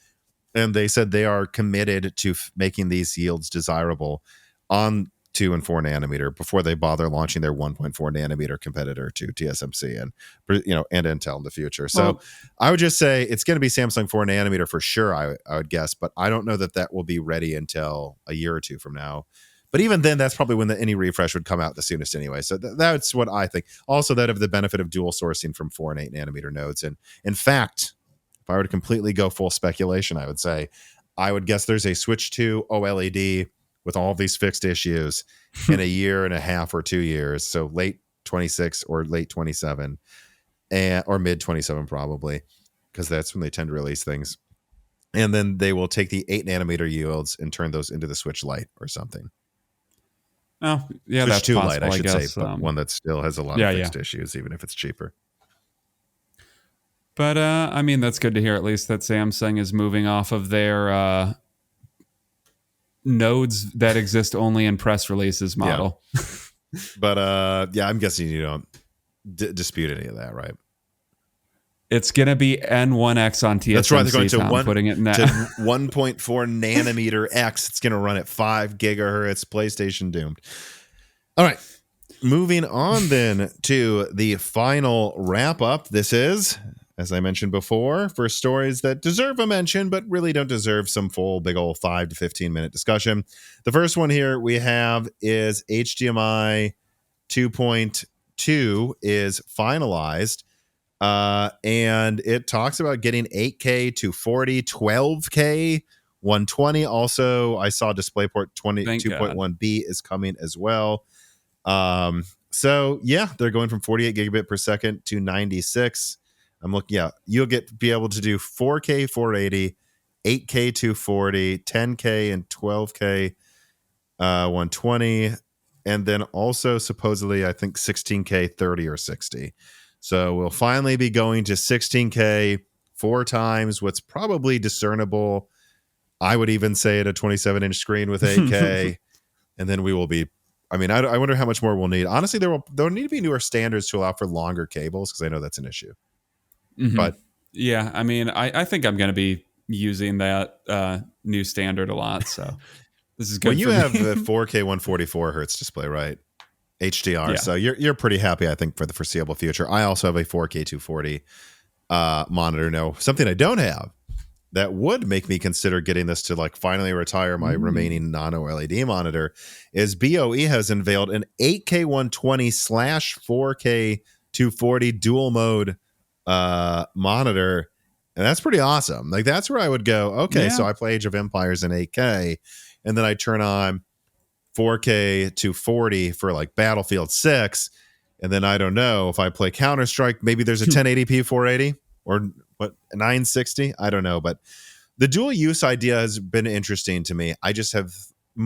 And they said they are committed to making these yields desirable on 2 and 4 nanometer before they bother launching their 1.4 nanometer competitor to TSMC and Intel in the future. So I would just say it's going to be Samsung 4 nanometer for sure, I would guess, but I don't know that will be ready until a year or two from now. But even then, that's probably when any refresh would come out the soonest anyway. So that's what I think. Also, that have the benefit of dual sourcing from 4 and 8 nanometer nodes. And in fact, if I were to completely go full speculation, I would say I would guess there's a Switch 2 OLED with all these fixed issues in a year and a half or 2 years. So late 26 or late 27 or mid 27 probably, because that's when they tend to release things. And then they will take the 8 nanometer yields and turn those into the Switch Lite or something. Oh, yeah, Switch that's 2 possible, Lite, I should guess. say, but one that still has a lot of fixed issues, even if it's cheaper. But, I mean, that's good to hear, at least that Samsung is moving off of their nodes that exist only in press releases model. Yeah. But I'm guessing you don't dispute any of that, right? It's going to be N1X on TSMC. That's right. They're going to putting it in that. To 1.4 nanometer X. It's going to run at 5 gigahertz. PlayStation doomed. All right. Moving on then to the final wrap up. This is, as I mentioned before, for stories that deserve a mention, but really don't deserve some full big old 5 to 15 minute discussion. The first one here we have is HDMI 2.2 is finalized. And it talks about getting 8K to 40, 12K, 120. Also, I saw DisplayPort 2.1B is coming as well. So yeah, they're going from 48 gigabit per second to 96. I'm looking, you'll be able to do 4K 480, 8K 240, 10K and 12K 120, and then also supposedly I think 16K 30 or 60. So we'll finally be going to 16K 4 times what's probably discernible. I would even say at a 27-inch screen with 8K, and then we will be. I mean, I wonder how much more we'll need. Honestly, there'll need to be newer standards to allow for longer cables because I know that's an issue. Mm-hmm. But yeah, I mean, I think I'm going to be using that new standard a lot. So this is good. Well, you have a 4K 144 hertz display, right? HDR. Yeah. So you're pretty happy, I think, for the foreseeable future. I also have a 4K 240 monitor. No, something I don't have that would make me consider getting this to like finally retire my remaining non-OLED monitor is BOE has unveiled an 8K 120 / 4K 240 dual mode monitor, and that's pretty awesome. Like that's where I would go. Okay, so I play Age of Empires in 8K, and then I turn on 4K 240 for like Battlefield 6, and then I don't know if I play Counter-Strike, maybe there's a 1080p 480 or what 960. I don't know, but the dual use idea has been interesting to me. I just have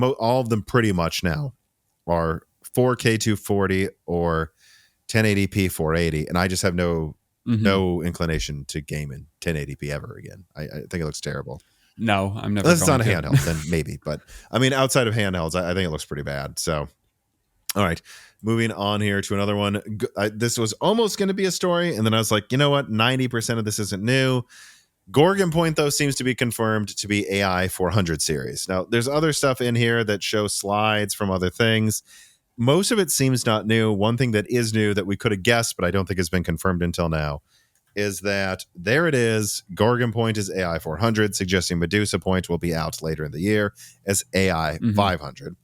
all of them pretty much now are 4K 240 or 1080p 480, and I just have no inclination to game in 1080p ever again. I think it looks terrible. No, I'm never. Unless it's on a handheld, then maybe. But I mean, outside of handhelds, I think it looks pretty bad. So, all right, moving on here to another one. This was almost going to be a story, and then I was like, you know what? 90% of this isn't new. Gorgon Point, though, seems to be confirmed to be AI 400 series. Now, there's other stuff in here that show slides from other things. Most of it seems not new. One thing that is new that we could have guessed, but I don't think has been confirmed until now, is that there it is. Gorgon Point is AI 400, suggesting Medusa Point will be out later in the year as AI 500.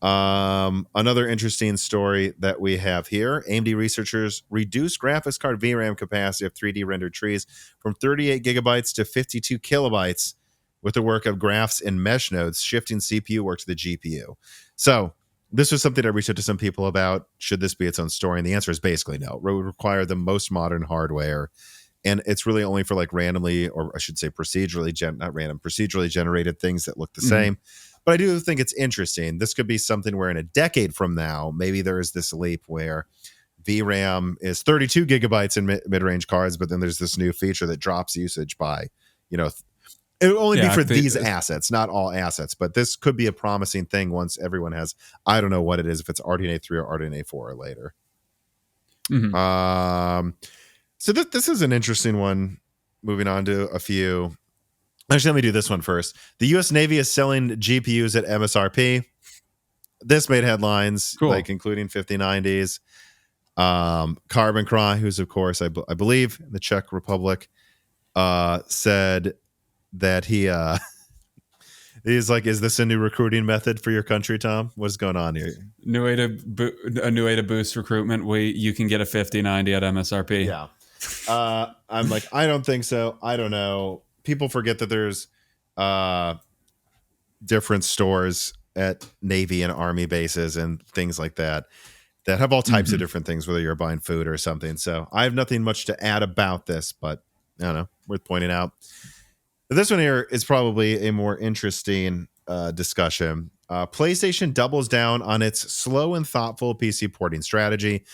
Another interesting story that we have here: AMD researchers reduced graphics card VRAM capacity of 3D rendered trees from 38 gigabytes to 52 kilobytes with the work of graphs and mesh nodes, shifting CPU work to the GPU. So this was something I reached out to some people about. Should this be its own story? And the answer is basically no. It would require the most modern hardware. And it's really only for like randomly, or I should say procedurally generated things that look the same. But I do think it's interesting. This could be something where in a decade from now, maybe there is this leap where VRAM is 32 gigabytes in mid-range cards, but then there's this new feature that drops usage by, it would only be for these assets, not all assets. But this could be a promising thing once everyone has, I don't know what it is, if it's RDNA 3 or RDNA 4 or later. So this is an interesting one. Moving on to a few. Actually, let me do this one first. The U.S. Navy is selling GPUs at MSRP. This made headlines, like including 5090s. Carbon Cry, who's of course I believe in the Czech Republic, said that he's like, is this a new recruiting method for your country, Tom? What's going on here? A new way to boost recruitment. You can get a 5090 at MSRP. Yeah. I'm like, I don't think so. I don't know. People forget that there's different stores at Navy and Army bases and things like that have all types of different things, whether you're buying food or something. So I have nothing much to add about this, but I don't know, worth pointing out. This one here is probably a more interesting discussion. PlayStation doubles down on its slow and thoughtful PC porting strategy.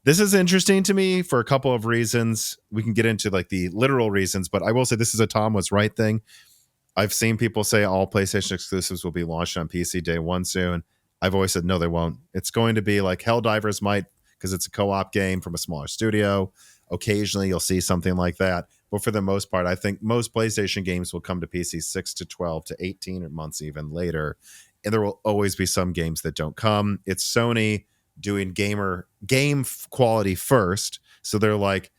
This is interesting to me for a couple of reasons. We can get into like the literal reasons, but I will say this is a Tom was right thing. I've seen people say all PlayStation exclusives will be launched on PC day one soon. I've always said, no, they won't. It's going to be like Helldivers might, because it's a co-op game from a smaller studio. Occasionally you'll see something like that. But for the most part, I think most PlayStation games will come to PC 6 to 12 to 18 months even later. And there will always be some games that don't come. It's Sony doing game quality first. So they're like,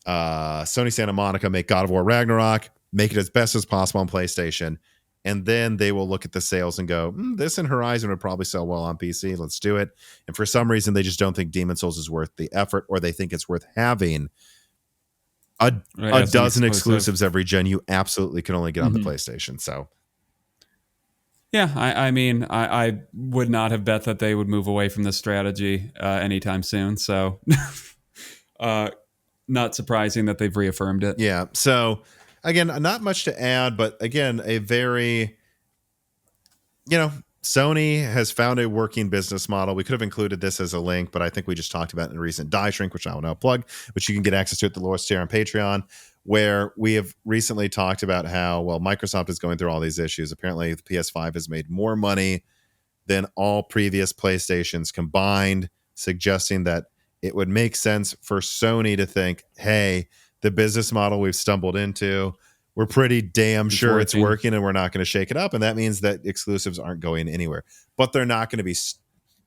Sony Santa Monica make God of War Ragnarok, make it as best as possible on PlayStation. And then they will look at the sales and go, this and Horizon would probably sell well on PC. Let's do it. And for some reason, they just don't think Demon's Souls is worth the effort, or they think it's worth having a dozen exclusives every gen. You absolutely can only get on the PlayStation. So, yeah, I mean, I would not have bet that they would move away from this strategy anytime soon. So, not surprising that they've reaffirmed it. Yeah. So, again, not much to add, but again, a very, Sony has found a working business model. We could have included this as a link, but I think we just talked about in a recent Die Shrink, which I will now plug, which you can get access to at the lowest tier on Patreon, where we have recently talked about how, Microsoft is going through all these issues. Apparently, the PS5 has made more money than all previous PlayStations combined, suggesting that it would make sense for Sony to think, hey, the business model we've stumbled into, we're pretty damn sure it's working and we're not going to shake it up. And that means that exclusives aren't going anywhere. But they're not going to be,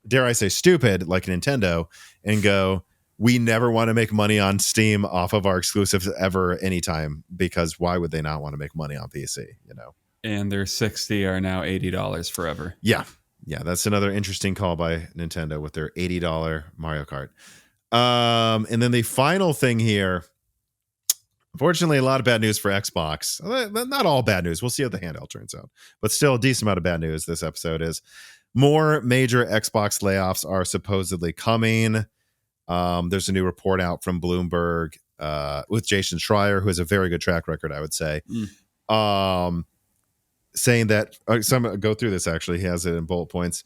dare I say, stupid like Nintendo and go, we never want to make money on Steam off of our exclusives ever, anytime, because why would they not want to make money on PC, And their 60 are now $80 forever. Yeah. Yeah, that's another interesting call by Nintendo with their $80 Mario Kart. And then the final thing here, unfortunately, a lot of bad news for Xbox. Not all bad news. We'll see how the handheld turns out. But still a decent amount of bad news this episode is more major Xbox layoffs are supposedly coming. There's a new report out from Bloomberg with Jason Schreier, who has a very good track record, I would say. Saying that, go through this actually. He has it in bullet points.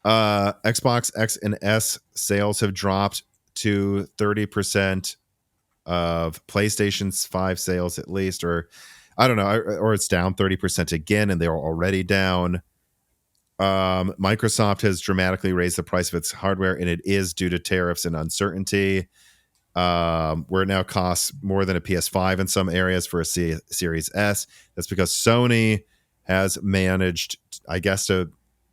Xbox X and S sales have dropped to 30% of PlayStation's 5 sales at least, or I don't know, or it's down 30% again, and they were already down. Microsoft has dramatically raised the price of its hardware, and it is due to tariffs and uncertainty, where it now costs more than a PS5 in some areas for a Series S. That's because Sony has managed, I guess,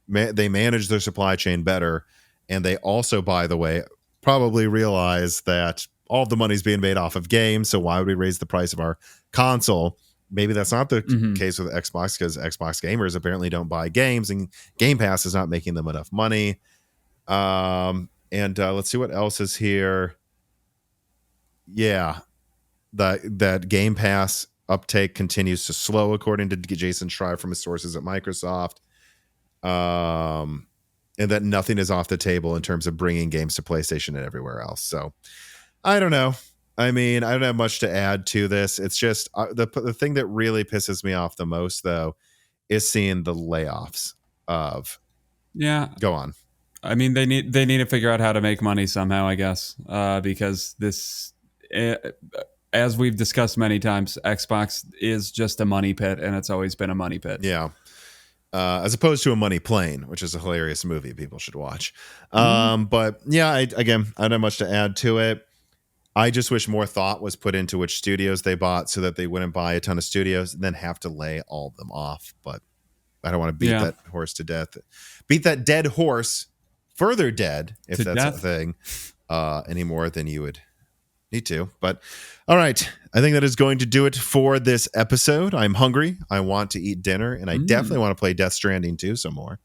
they manage their supply chain better, and they also, by the way, probably realize that all of the money's being made off of games, so why would we raise the price of our console? maybe that's not the case with Xbox, because Xbox gamers apparently don't buy games, and Game Pass is not making them enough money. And let's see what else is here. Yeah, that Game Pass uptake continues to slow, according to Jason Schreier from his sources at Microsoft. And that nothing is off the table in terms of bringing games to PlayStation and everywhere else. So I don't know. I mean, I don't have much to add to this. It's just the thing that really pisses me off the most, though, is seeing the layoffs of. Yeah. Go on. I mean, they need to figure out how to make money somehow, I guess, because this, as we've discussed many times, Xbox is just a money pit, and it's always been a money pit. Yeah. As opposed to a money plane, which is a hilarious movie people should watch. But yeah, I don't have much to add to it. I just wish more thought was put into which studios they bought, so that they wouldn't buy a ton of studios and then have to lay all of them off. But I don't want to beat that horse to death. Beat that dead horse further dead, if that's a thing, any more than you would need to. But all right, I think that is going to do it for this episode. I'm hungry. I want to eat dinner, and I definitely want to play Death Stranding 2 some more,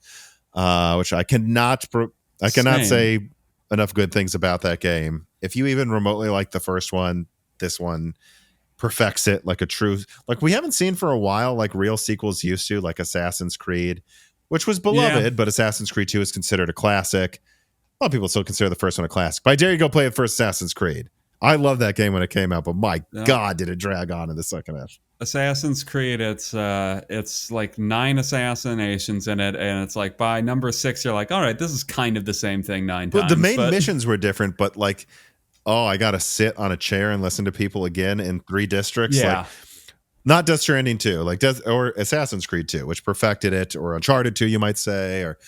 which I cannot say enough good things about that game. If you even remotely like the first one, this one perfects it like a true, like we haven't seen for a while, like real sequels used to, like Assassin's Creed, which was beloved, but Assassin's Creed 2 is considered a classic. A lot of people still consider the first one a classic, but I dare you go play the first Assassin's Creed. I love that game when it came out, but my God, did it drag on in the second half. Assassin's Creed, it's like 9 assassinations in it, and it's like by number 6, you're like, all right, this is kind of the same thing 9 times. The main missions were different, but like, I got to sit on a chair and listen to people again in 3 districts. Yeah. Like, not Death Stranding 2, like or Assassin's Creed 2, which perfected it, or Uncharted 2, you might say, or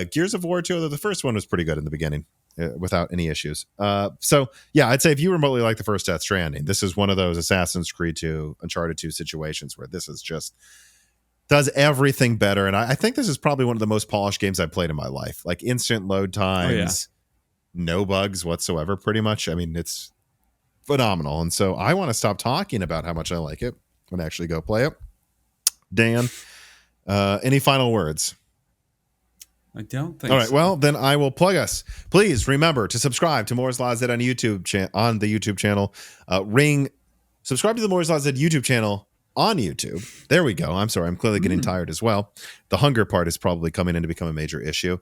Gears of War 2, although the first one was pretty good in the beginning. Without any issues. So yeah, I'd say if you remotely like the first Death Stranding, this is one of those Assassin's Creed 2, Uncharted 2 situations where this is just does everything better. And I think this is probably one of the most polished games I've played in my life. Like instant load times, no bugs whatsoever, pretty much. I mean, it's phenomenal. And so I want to stop talking about how much I like it and actually go play it. Dan, any final words? I don't think All right, so. well, then I will plug us. Please remember to subscribe to Moore's Law Z on YouTube on the YouTube channel. Subscribe to the Moore's Law Z YouTube channel on YouTube. There we go. I'm sorry. I'm clearly getting tired as well. The hunger part is probably coming in to become a major issue.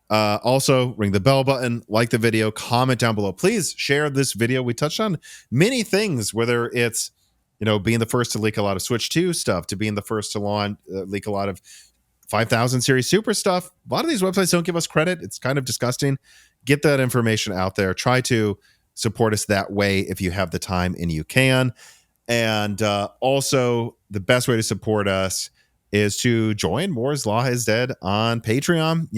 Also, ring the bell button, like the video, comment down below. Please share this video. We touched on many things, whether it's being the first to leak a lot of Switch 2 stuff, to being the first to leak a lot of 5000 series super stuff. A lot of these websites don't give us credit. It's kind of disgusting. Get that information out there. Try to support us that way if you have the time and you can. And also, the best way to support us is to join Moore's Law is Dead on Patreon.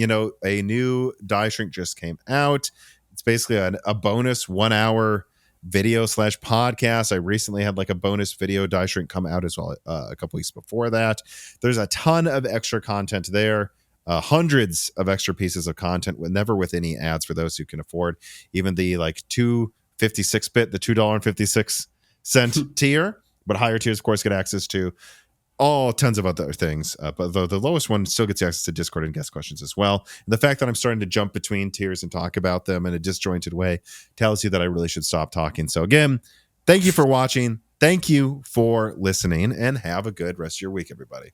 A new die shrink just came out. It's basically a bonus 1 hour video / podcast. I recently had like a bonus video die shrink come out as well a couple weeks before that. There's a ton of extra content there, hundreds of extra pieces of content, never with any ads for those who can afford even the like 256-bit, the $2.56 tier. But higher tiers, of course, get access to all tons of other things. But the lowest one still gets access to Discord and guest questions as well. And the fact that I'm starting to jump between tiers and talk about them in a disjointed way tells you that I really should stop talking. So again, thank you for watching. Thank you for listening, and have a good rest of your week, everybody.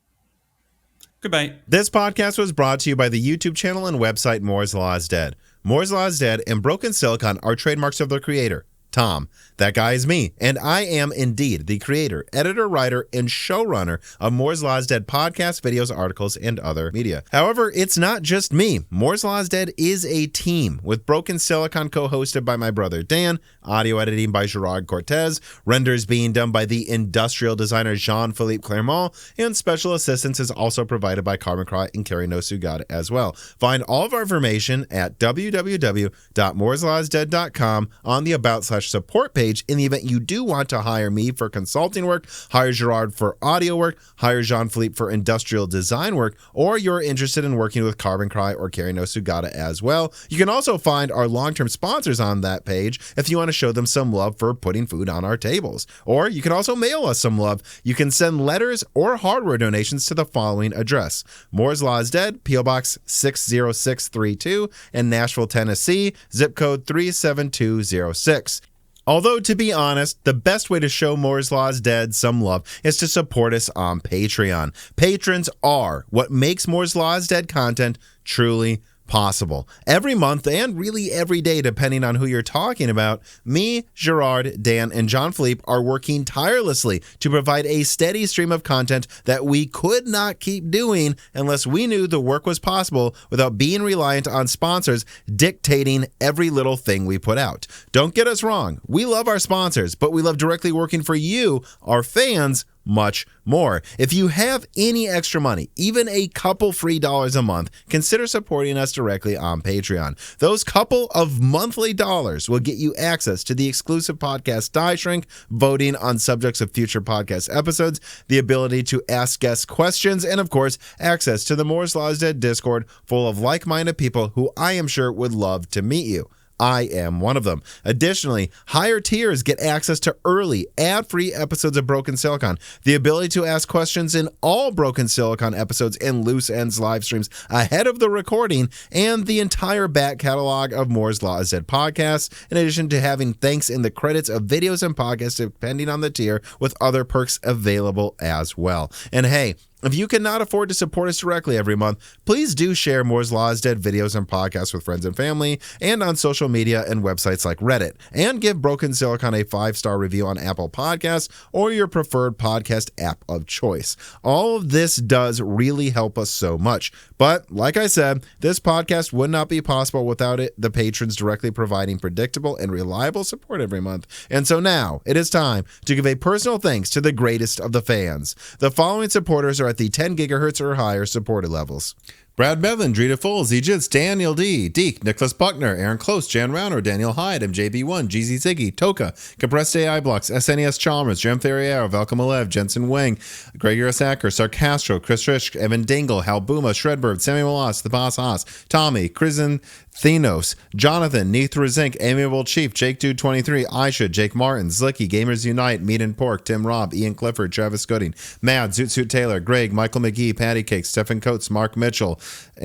Goodbye. This podcast was brought to you by the YouTube channel and website Moore's Law is Dead. Moore's Law is Dead and Broken Silicon are trademarks of their creator, Tom. That guy is me, and I am indeed the creator, editor, writer, and showrunner of Moore's Law is Dead podcasts, videos, articles, and other media. However, it's not just me. Moore's Law is Dead is a team, with Broken Silicon co-hosted by my brother Dan, audio editing by Gerard Cortez, renders being done by the industrial designer Jean-Philippe Clermont, and special assistance is also provided by Carmen Cry and Carrie Nosugada as well. Find all of our information at www.mooreslawsdead.com on the About side patreon.com/support page in the event you do want to hire me for consulting work, hire Gerard for audio work, hire Jean-Philippe for industrial design work, or you're interested in working with Carbon Cry or Carrie No Sugata as well. You can also find our long-term sponsors on that page if you want to show them some love for putting food on our tables. Or you can also mail us some love. You can send letters or hardware donations to the following address: Moore's Law is Dead, P.O. Box 60632 in Nashville, Tennessee, zip code 37206. Although, to be honest, the best way to show Moore's Law is Dead some love is to support us on Patreon. Patrons are what makes Moore's Law is Dead content truly possible. Every month, and really every day, depending on who you're talking about, me, Gerard, Dan, and Jean-Philippe are working tirelessly to provide a steady stream of content that we could not keep doing unless we knew the work was possible without being reliant on sponsors dictating every little thing we put out. Don't get us wrong, we love our sponsors, but we love directly working for you, our fans, much more. If you have any extra money, even a couple free dollars a month, consider supporting us directly on Patreon. Those couple of monthly dollars will get you access to the exclusive podcast Die Shrink, voting on subjects of future podcast episodes, the ability to ask guest questions, and of course, access to the Moore's Law is Dead Discord full of like-minded people who I am sure would love to meet you. I am one of them. Additionally, higher tiers get access to early, ad-free episodes of Broken Silicon, the ability to ask questions in all Broken Silicon episodes and Loose Ends live streams ahead of the recording, and the entire back catalog of Moore's Law is Dead podcasts, in addition to having thanks in the credits of videos and podcasts depending on the tier, with other perks available as well. And hey, if you cannot afford to support us directly every month, please do share Moore's Law is Dead videos and podcasts with friends and family, and on social media and websites like Reddit, and give Broken Silicon a 5-star review on Apple Podcasts or your preferred podcast app of choice. All of this does really help us so much. But like I said, this podcast would not be possible without the patrons directly providing predictable and reliable support every month. And so now it is time to give a personal thanks to the greatest of the fans. The following supporters are at the 10 gigahertz or higher supported levels: Brad Bevan, Drita Fools, Ejits, Daniel D, Deke, Nicholas Buckner, Aaron Close, Jan Rauner, Daniel Hyde, MJB1, GZ Ziggy, Toka, Compressed AI Blocks, SNES Chalmers, Jem Ferriero, Velcom Alev, Jensen Wang, Gregor Sacker, Sarcastro, Chris Rich, Evan Dingle, Hal Buma, Shredbird, Samuel Moss, The Boss Haas, Tommy, Krisen, Thenos, Jonathan, Neithra Zink, Amiable Chief, Jake Dude 23, Aisha, Jake Martin, Zlicky, Gamers Unite, Meat and Pork, Tim Robb, Ian Clifford, Travis Gooding, Mad, Zoot Suit Taylor, Greg, Michael McGee, Patty Cake, Stephen Coates, Mark Mitchell,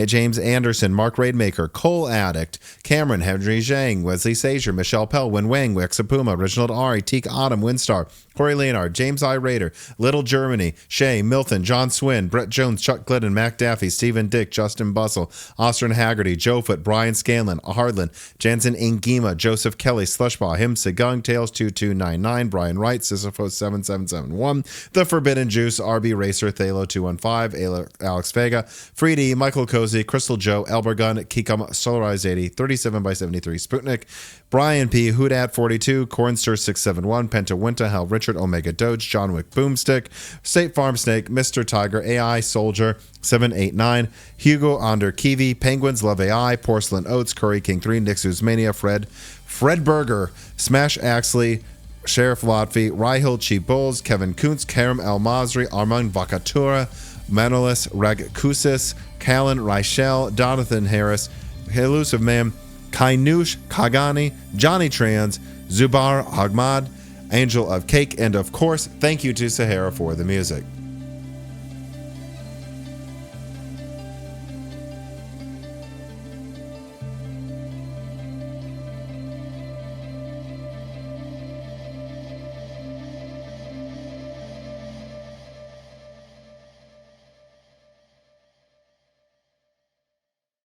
James Anderson, Mark Raidmaker, Cole Addict, Cameron, Henry Zhang, Wesley Sager, Michelle Pell, Win Wang, Wexapuma, Reginald Ari, Teak Autumn, Windstar, Corey Leonard, James I. Raider, Little Germany, Shay, Milton, John Swin, Brett Jones, Chuck Glidden, Mac Daffy, Stephen Dick, Justin Bustle, Austin Haggerty, Joe Foot, Brian Scanlon, Hardland, Jansen Ingema, Joseph Kelly, Slushball, Him Segung, Tails 2299, Brian Wright, Sisyphos 7771, The Forbidden Juice, RB Racer, Thalo 215, Alex Vega, Freedy, Michael Cozy, Crystal Joe, Elbergun, Kikam, Solarized 80, 37x73, Sputnik, Brian P, Hoodat 42, Cornster 671, Penta Winta, Hal Richard, Omega Doge, John Wick Boomstick, State Farm Snake, Mr. Tiger, AI Soldier 789, Hugo Onder Kiwi, Penguins Love AI, Porcelain Oats, Curry King 3, Nixus Mania, Fred Berger, Smash Axley, Sheriff Lotfi, Rhyhill Cheap Bulls, Kevin Kuntz, Karim El Masri, Armand Vakatura, Manolis Ragkusis, Callan Reichel, Jonathan Harris, Elusive Man, Kainush Kagani, Johnny Trans, Zubar Ahmad, Angel of Cake, and of course, thank you to Sahara for the music.